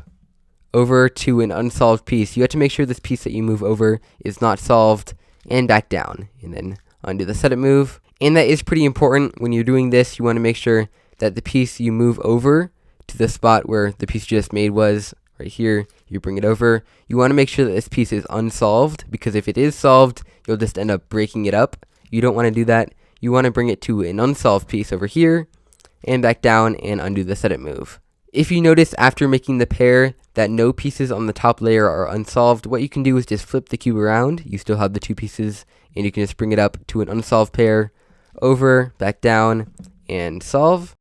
over to an unsolved piece. You have to make sure this piece that you move over is not solved, and back down. And then undo the set it move. And that is pretty important. When you're doing this, you want to make sure that the piece you move over to the spot where the piece you just made was, right here, you bring it over. You want to make sure that this piece is unsolved, because if it is solved, you'll just end up breaking it up. You don't want to do that. You want to bring it to an unsolved piece over here, and back down, and undo the set it move. If you notice after making the pair that no pieces on the top layer are unsolved, what you can do is just flip the cube around. You still have the 2 pieces, and you can just bring it up to an unsolved pair, over, back down, and solve.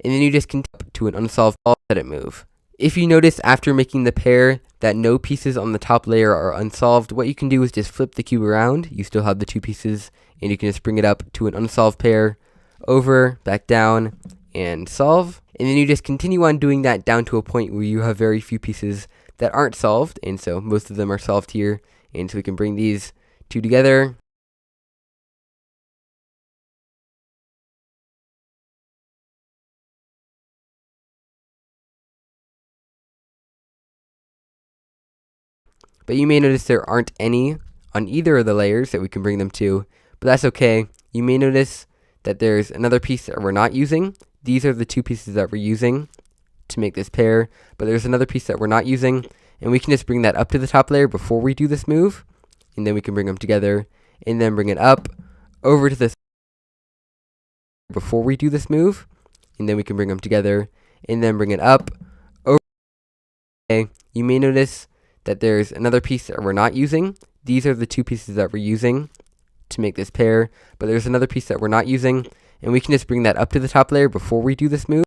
and then you just continue to an unsolved all set it move. If you notice after making the pair that no pieces on the top layer are unsolved, what you can do is just flip the cube around. You still have the 2 pieces, and you can just bring it up to an unsolved pair, over, back down, and solve. And then you just continue on doing that down to a point where you have very few pieces that aren't solved, and so most of them are solved here. And so we can bring these 2 together. But you may notice there aren't any on either of the layers that we can bring them to, but that's okay. You may notice that there's another piece that we're not using. These are the 2 pieces that we're using to make this pair, but there's another piece that we're not using, and we can just bring that up to the top layer before we do this move, and then we can bring them together, and then bring it up over to this before we do this move, and then we can bring them together, and then bring it up over. Okay, you may notice that there's another piece that we're not using. These are the 2 pieces that we're using to make this pair, but there's another piece that we're not using, and we can just bring that up to the top layer before we do this move.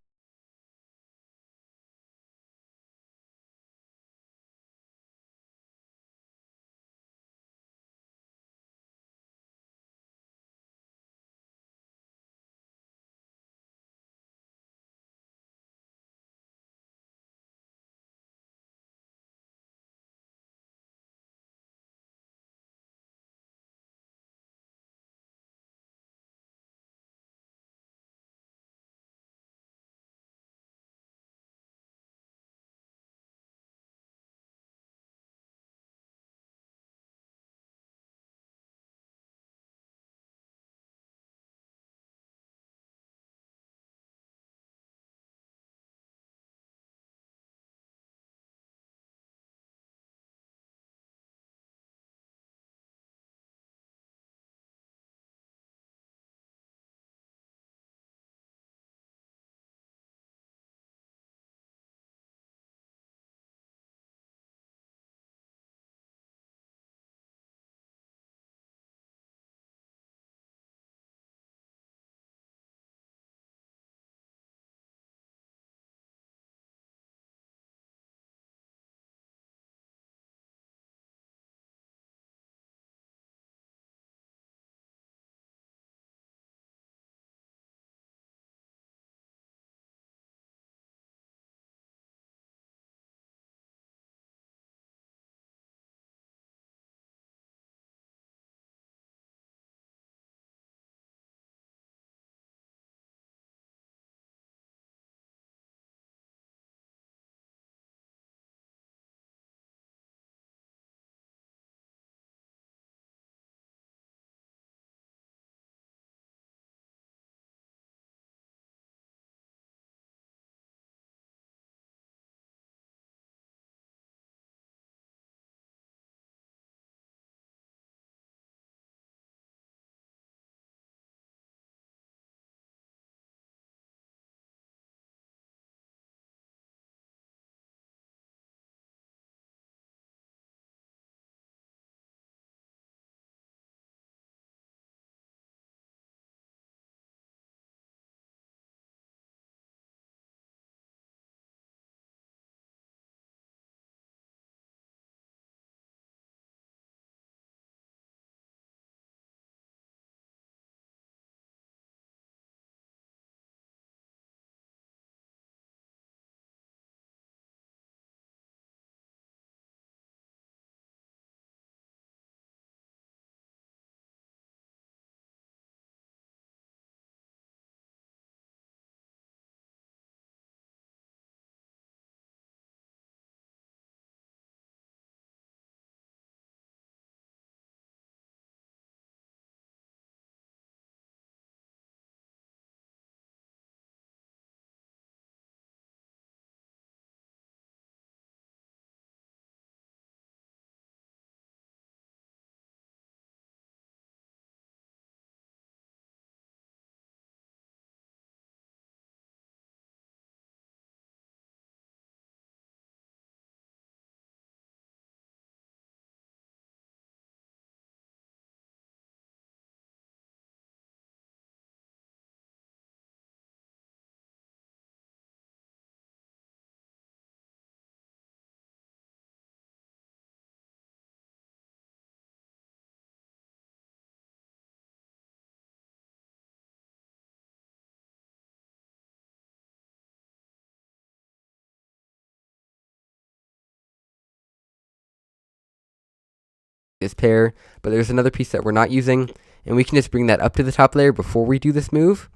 this pair, but there's another piece that we're not using, and we can just bring that up to the top layer before we do this move,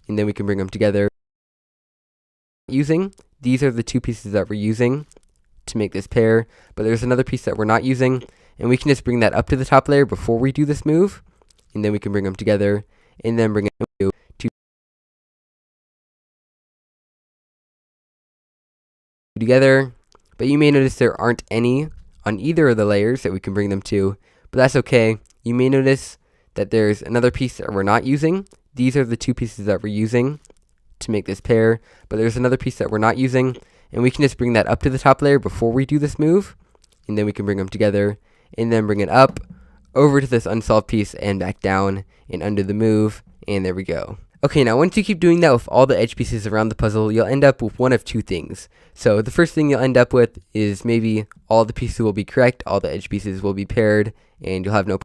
and then we can bring them together. These are the two pieces that we're using to make this pair, but there's another piece that we're not using, and we can just bring that up to the top layer before we do this move, and then we can bring them together, and then bring it to together. But you may notice there aren't any on either of the layers that we can bring them to, but that's okay. You may notice that there's another piece that we're not using. These are the two pieces that we're using to make this pair, but there's another piece that we're not using, and we can just bring that up to the top layer before we do this move, and then we can bring them together, and then bring it up over to this unsolved piece and back down and under the move, and there we go. Okay, now once you keep doing that with all the edge pieces around the puzzle, you'll end up with one of two things. So the first thing you'll end up with is maybe all the pieces will be correct, all the edge pieces will be paired, and you'll have no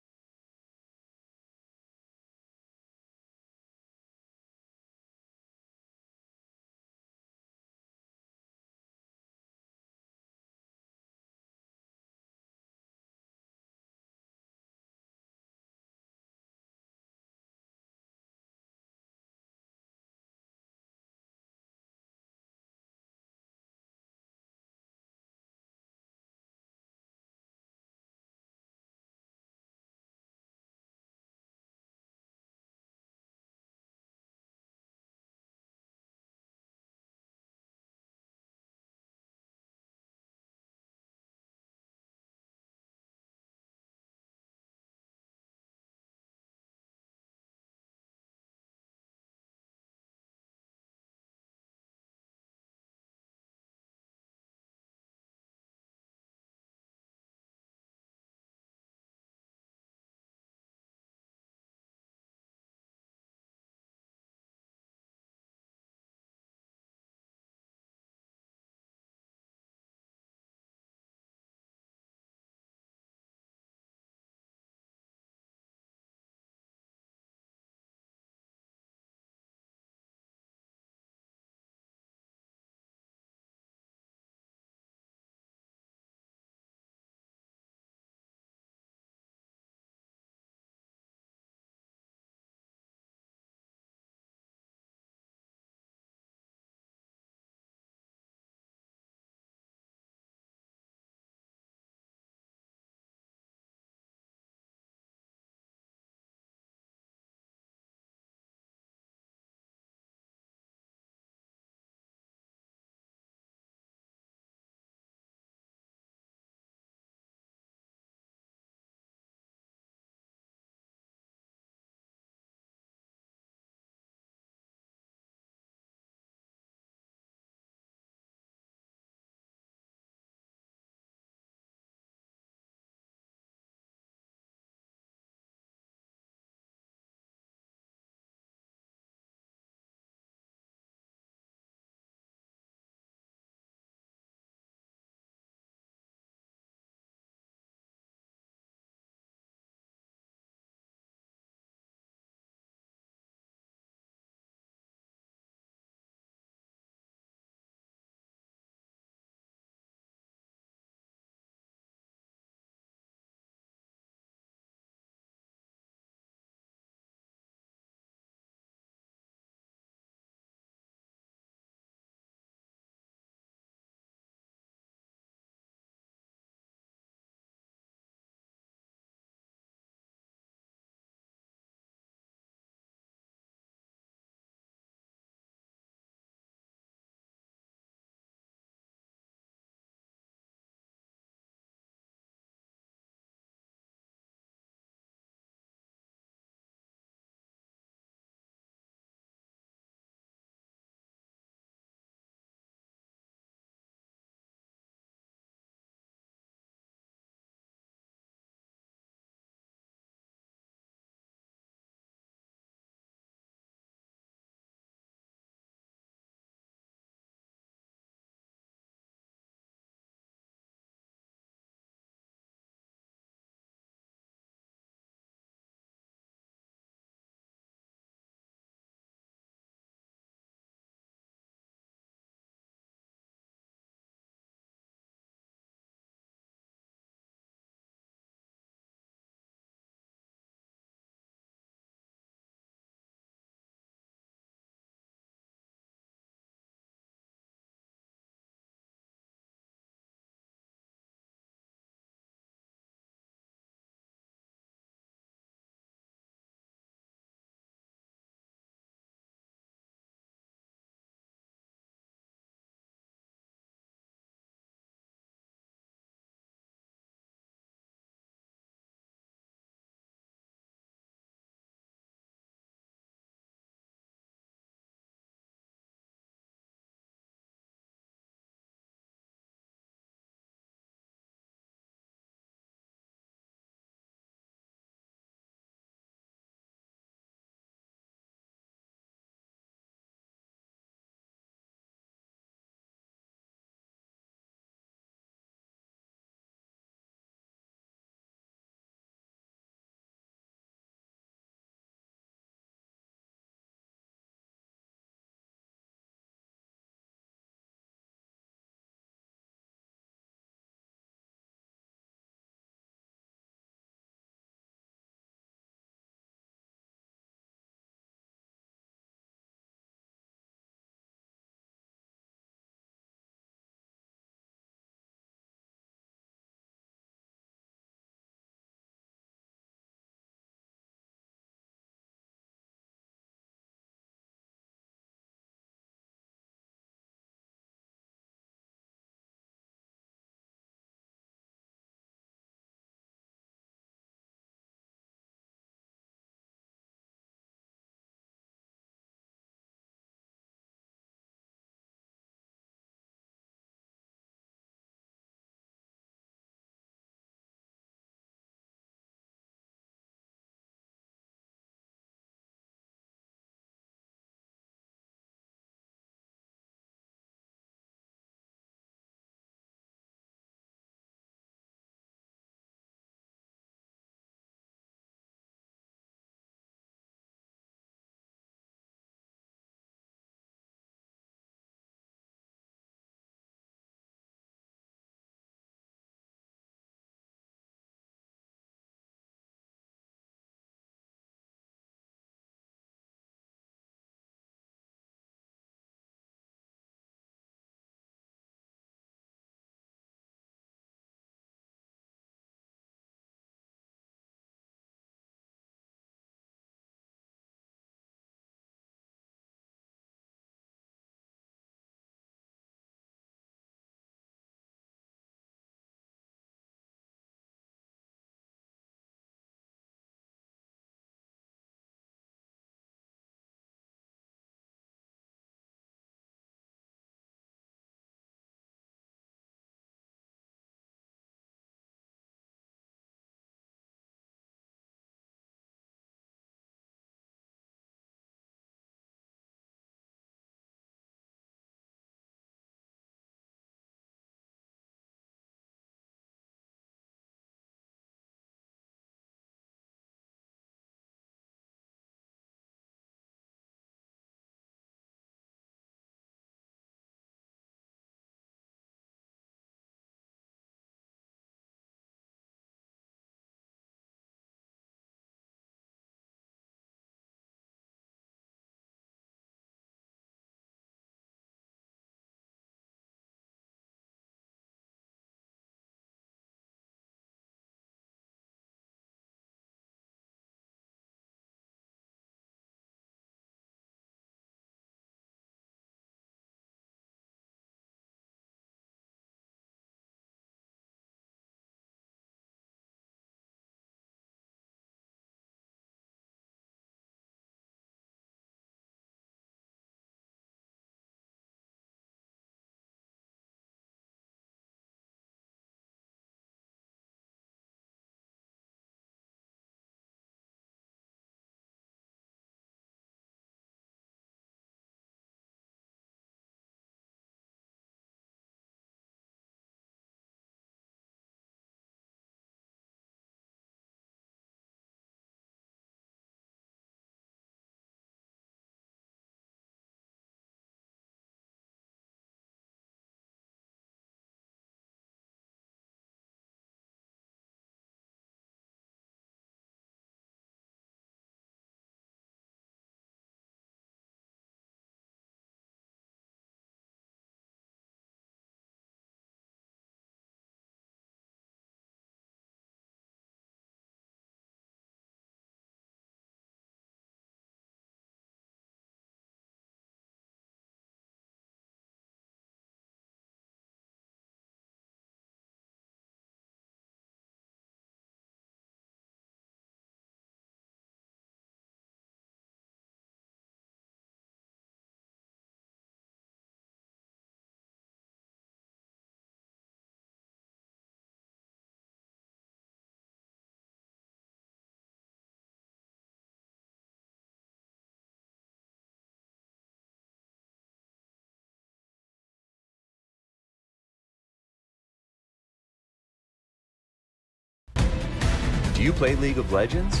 you play League of Legends?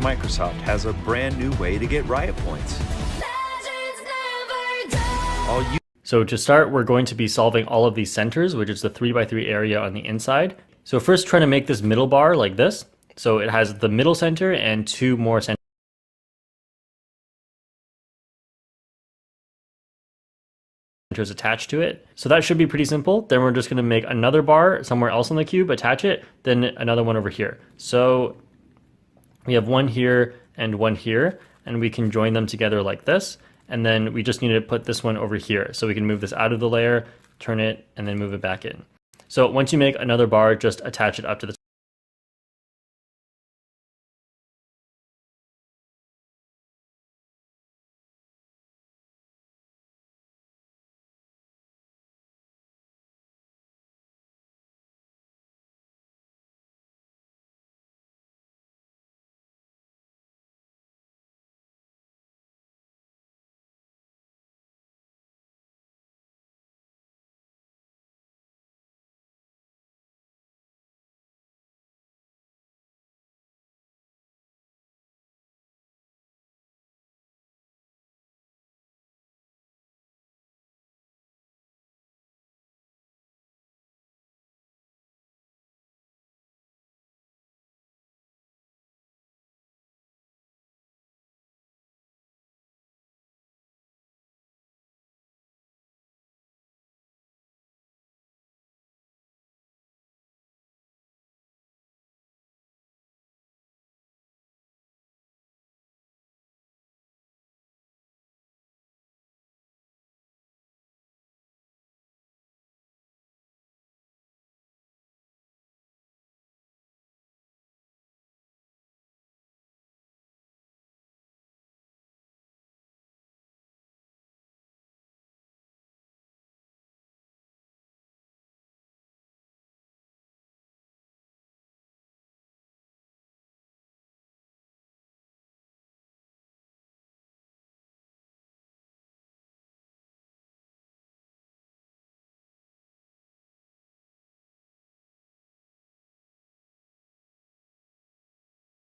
Microsoft has a brand new way to get Riot Points. So to start, we're going to be solving all of these centers, which is the 3x3 area on the inside. So first, try to make this middle bar like this. So it has the middle center and 2 more centers attached to it. So that should be pretty simple. Then we're just going to make another bar somewhere else on the cube, attach it, then another one over here. So we have one here and one here, and we can join them together like this. And then we just need to put this one over here. So we can move this out of the layer, turn it, and then move it back in. So once you make another bar, just attach it up to the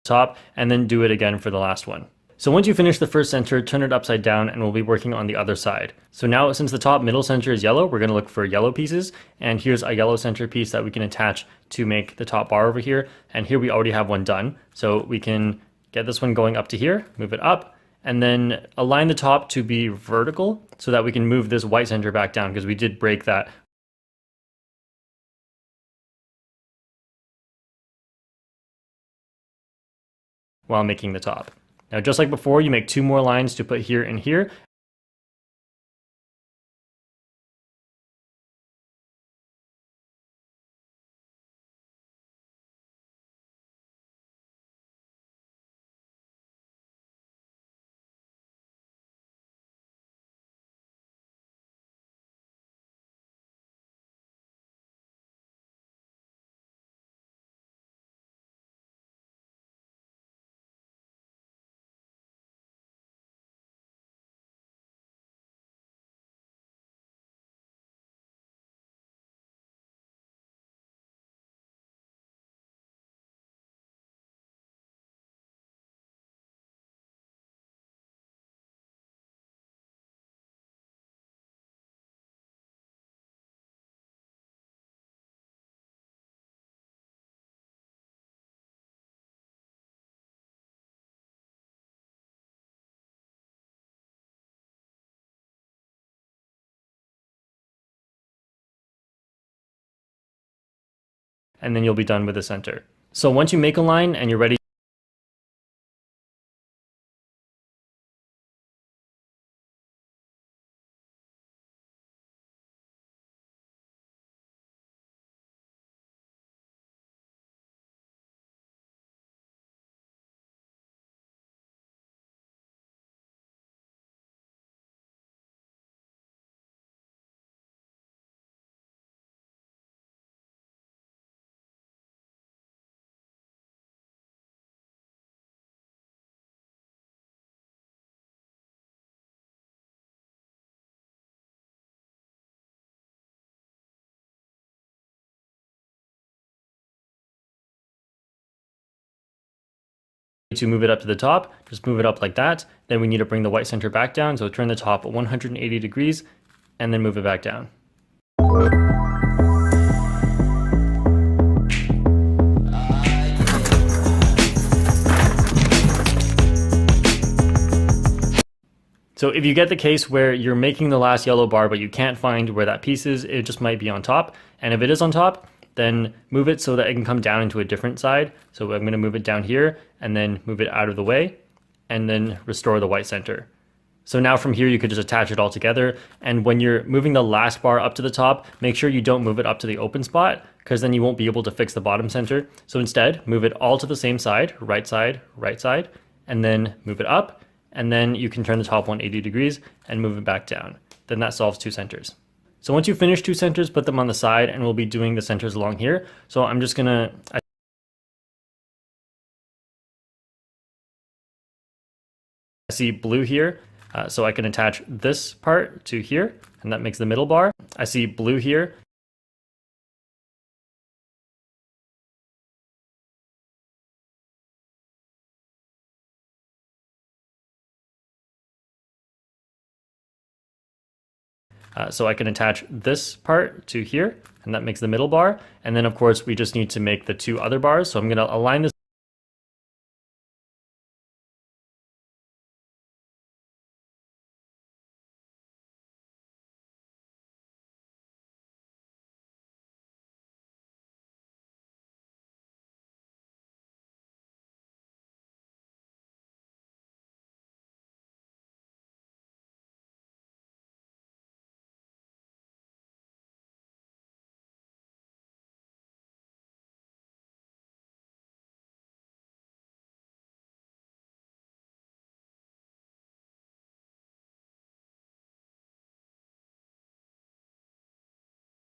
top, and then do it again for the last one. So once you finish the first center, turn it upside down, and we'll be working on the other side. So now, since the top middle center is yellow, we're going to look for yellow pieces, and here's a yellow center piece that we can attach to make the top bar over here, and here we already have one done. So we can get this one going up to here, move it up, and then align the top to be vertical so that we can move this white center back down, because we did break that while making the top. Now, just like before, you make 2 more lines to put here and here. And then you'll be done with the center. So once you make a line and you're ready To move it up to the top, just move it up like that. Then we need to bring the white center back down. So turn the top 180 degrees and then move it back down. So if you get the case where you're making the last yellow bar, but you can't find where that piece is, it just might be on top. And if it is on top, then move it so that it can come down into a different side. So I'm going to move it down here and then move it out of the way and then restore the white center. So now from here, you could just attach it all together. And when you're moving the last bar up to the top, make sure you don't move it up to the open spot, because then you won't be able to fix the bottom center. So instead, move it all to the same side, right side, and then move it up. And then you can turn the top 180 degrees and move it back down. Then that solves 2 centers. So once you finish 2 centers, put them on the side, and we'll be doing the centers along here. So I'm just gonna I see blue here, so I can attach this part to here, and that makes the middle bar. I see blue here. So I can attach this part to here, and that makes the middle bar. And then of course we just need to make the 2 other bars. So I'm going to align this.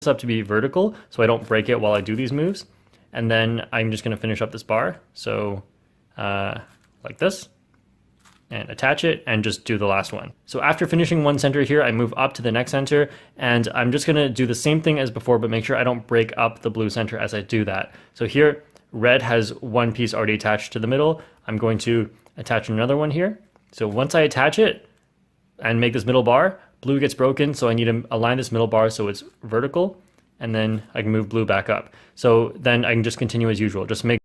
Up to be vertical so I don't break it while I do these moves. And then I'm just going to finish up this bar. So like this, and attach it and just do the last one. So after finishing one center here, I move up to the next center, and I'm just going to do the same thing as before, but make sure I don't break up the blue center as I do that. So here, red has one piece already attached to the middle. I'm going to attach another one here. So once I attach it and make this middle bar, blue gets broken, so I need to align this middle bar so it's vertical, and then I can move blue back up. So then I can just continue as usual. Just make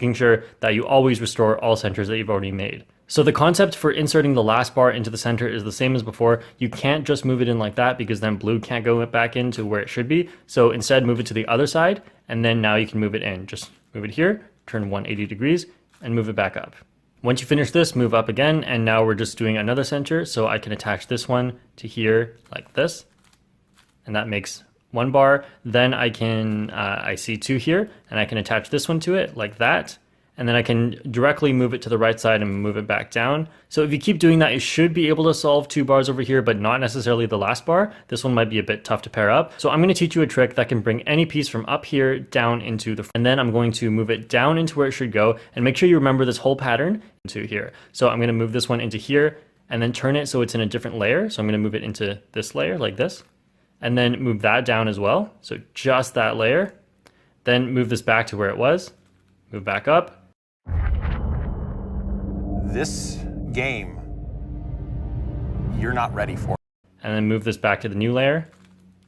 making sure that you always restore all centers that you've already made. So the concept for inserting the last bar into the center is the same as before. You can't just move it in like that because then blue can't go back into where it should be. So instead move it to the other side, and then now you can move it in. Just move it here, turn 180 degrees, and move it back up. Once you finish this, move up again, and now we're just doing another center. So I can attach this one to here like this, and that makes 1 bar. Then I see 2 here, and I can attach this one to it like that. And then I can directly move it to the right side and move it back down. So if you keep doing that, you should be able to solve 2 bars over here, but not necessarily the last bar. This one might be a bit tough to pair up. So I'm gonna teach you a trick that can bring any piece from up here down into the, and then I'm going to move it down into where it should go, and make sure you remember this whole pattern into here. So I'm gonna move this one into here, and then turn it so it's in a different layer. So I'm gonna move it into this layer like this, and then move that down as well. So just that layer. Then move this back to where it was, move back up. This game, you're not ready for. And then move this back to the new layer,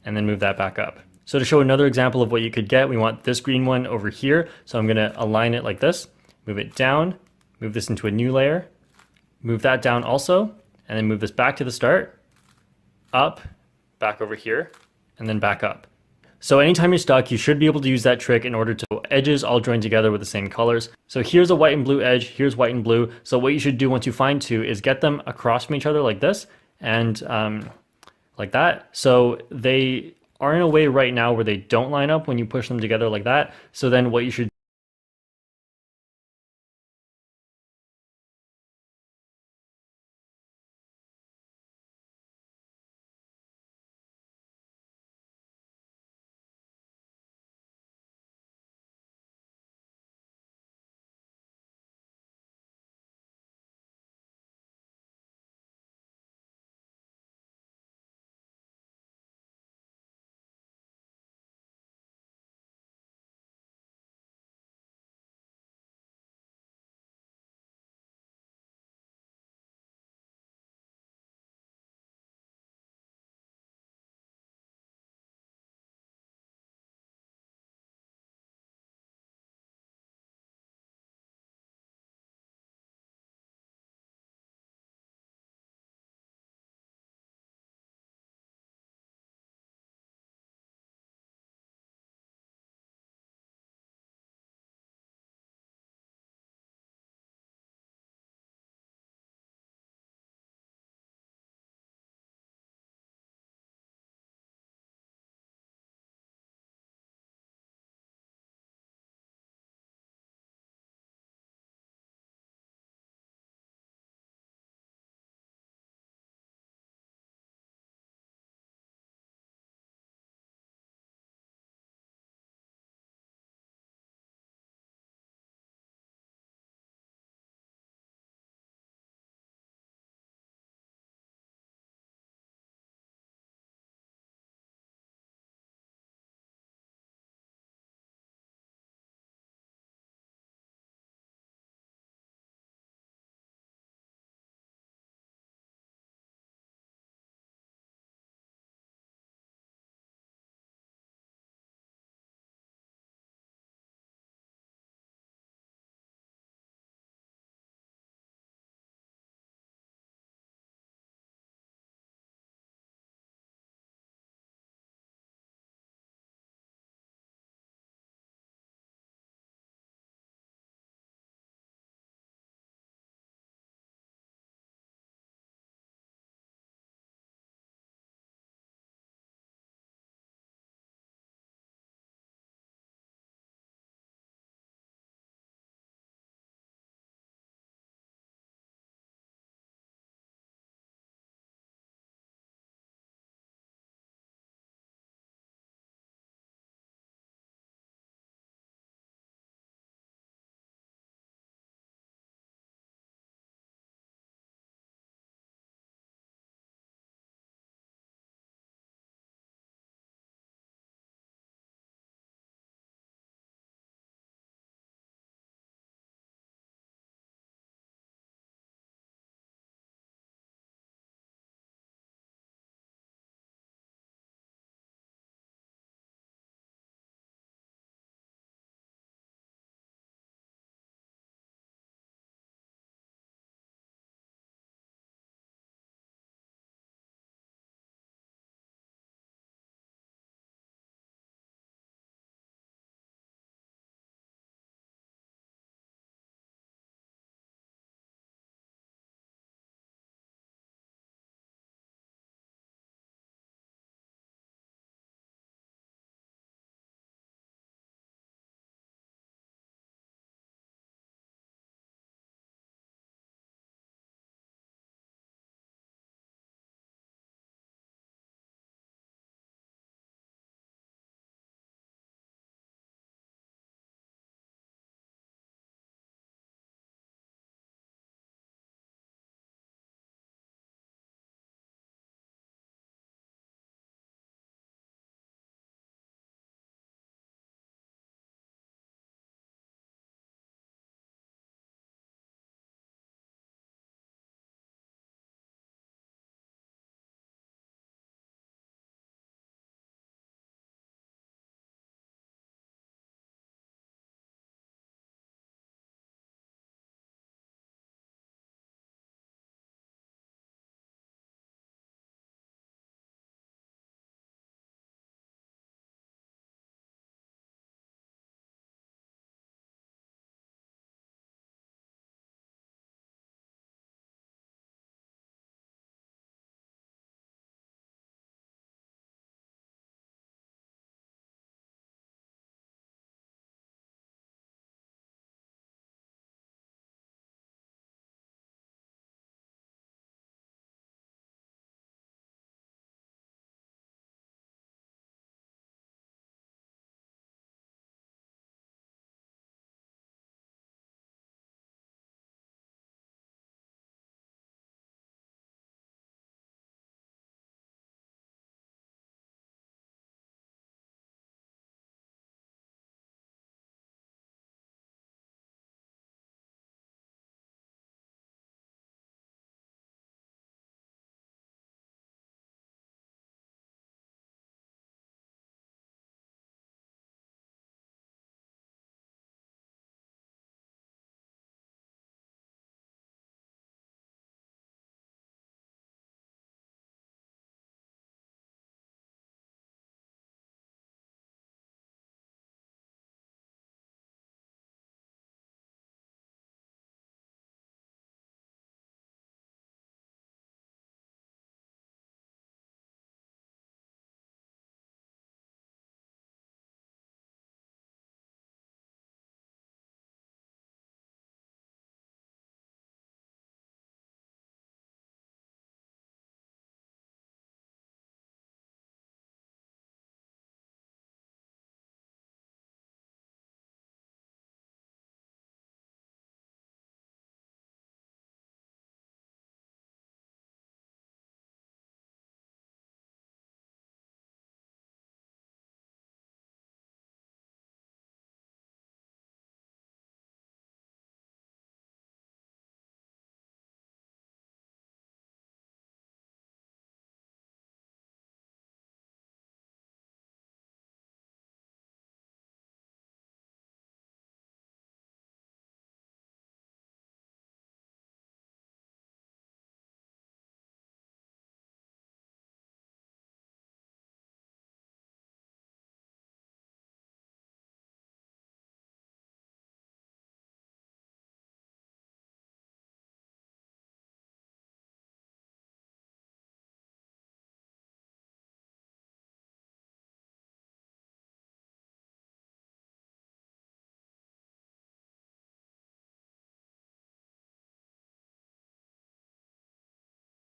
and then move that back up. So to show another example of what you could get, we want this green one over here. So I'm gonna align it like this, move it down, move this into a new layer, move that down also, and then move this back to the start, up, back over here, and then back up. So anytime you're stuck, you should be able to use that trick in order to edges all join together with the same colors. So here's a white and blue edge, here's white and blue. So what you should do once you find 2 is get them across from each other like this, and like that. So they are in a way right now where they don't line up when you push them together like that. So then what you should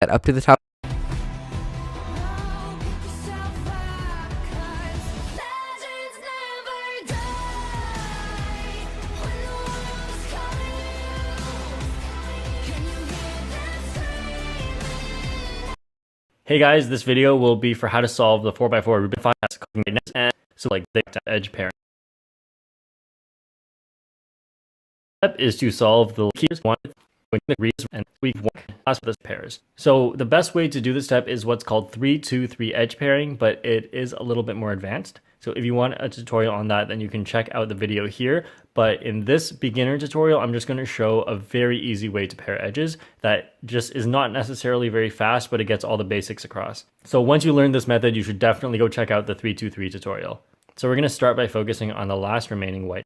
up to the top. Hey guys, this video will be for how to solve the 4x4 Rubik 5 and so like the edge pairing. Step is to solve the keys one and we class for this pairs. So the best way to do this step is what's called 3-2-3 edge pairing, but it is a little bit more advanced. So if you want a tutorial on that, then you can check out the video here. But in this beginner tutorial, I'm just going to show a very easy way to pair edges that just is not necessarily very fast, but it gets all the basics across. So once you learn this method, you should definitely go check out the 3-2-3 tutorial. So we're going to start by focusing on the last remaining white.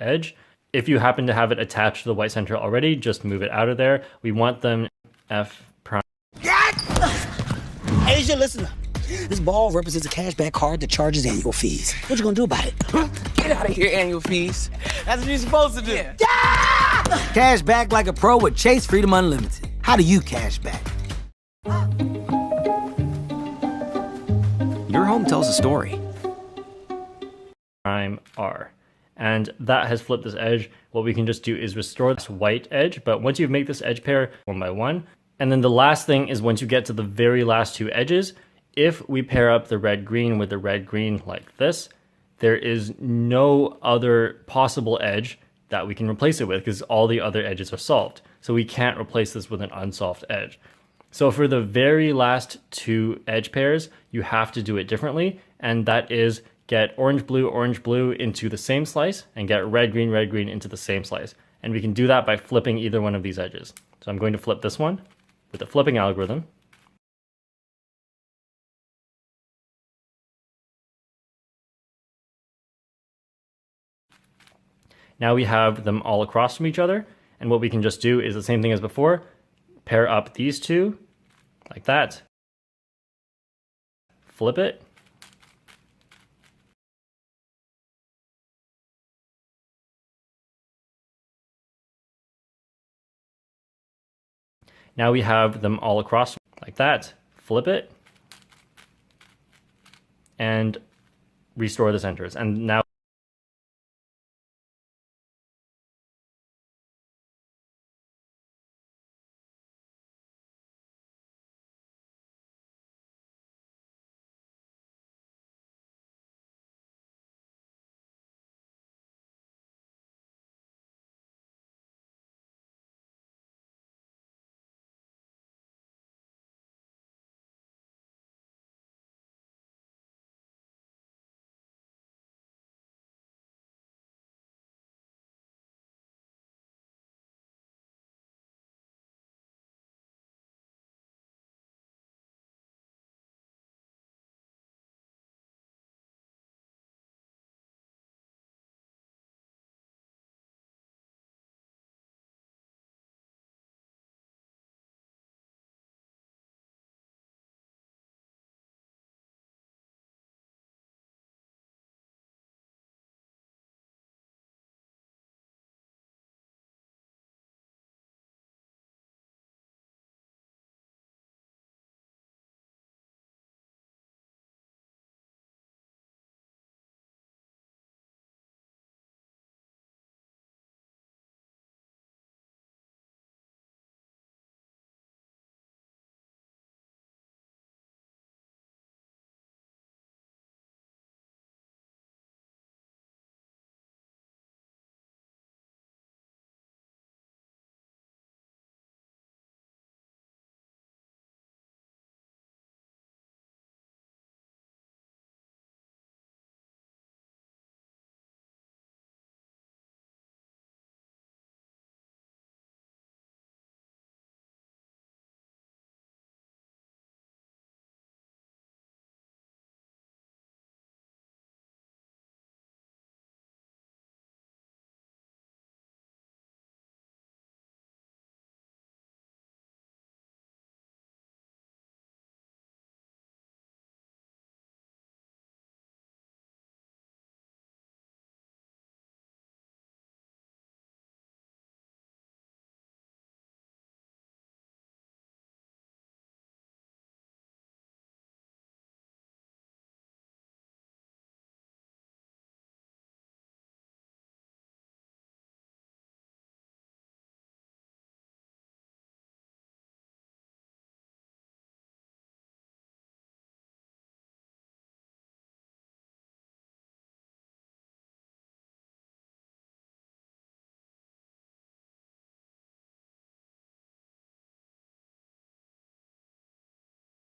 Edge. If you happen to have it attached to the white center already, just move it out of there. We want them F prime. Asia, listen up. This ball represents a cashback card that charges annual fees. What you gonna do about it? Get out of here, annual fees. That's what you're supposed to do. Yeah! Cash back like a pro with Chase Freedom Unlimited. How do you cash back? Your home tells a story. Prime R. And that has flipped this edge. What we can just do is restore this white edge, but once you make this edge pair one by one, and then the last thing is once you get to the very last two edges, if we pair up the red-green with the red-green like this, there is no other possible edge that we can replace it with because all the other edges are solved. So we can't replace this with an unsolved edge. So for the very last two edge pairs, you have to do it differently, and that is get orange, blue into the same slice and get red, green into the same slice. And we can do that by flipping either one of these edges. So I'm going to flip this one with the flipping algorithm. Now we have them all across from each other. And what we can just do is the same thing as before, pair up these two like that, flip it, Now we have them all across like that. Flip it and restore the centers. And now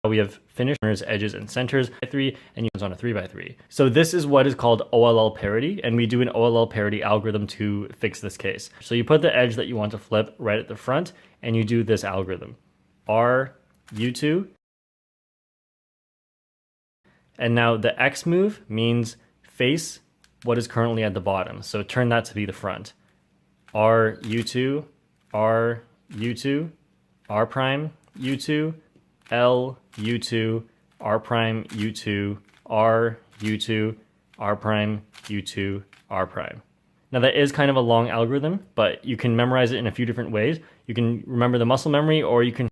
we have finished corners, edges, and centers by 3 and use on a 3x3. So this is what is called OLL parity, and we do an OLL parity algorithm to fix this case. So you put the edge that you want to flip right at the front, and you do this algorithm. R, U2. And now the X move means face what is currently at the bottom. So turn that to be the front. R, U2, R, U2, R prime, U2, L, U2, R prime, U2, R, U2, R prime, U2, R prime. Now that is kind of a long algorithm, but you can memorize it in a few different ways. You can remember the muscle memory, or you can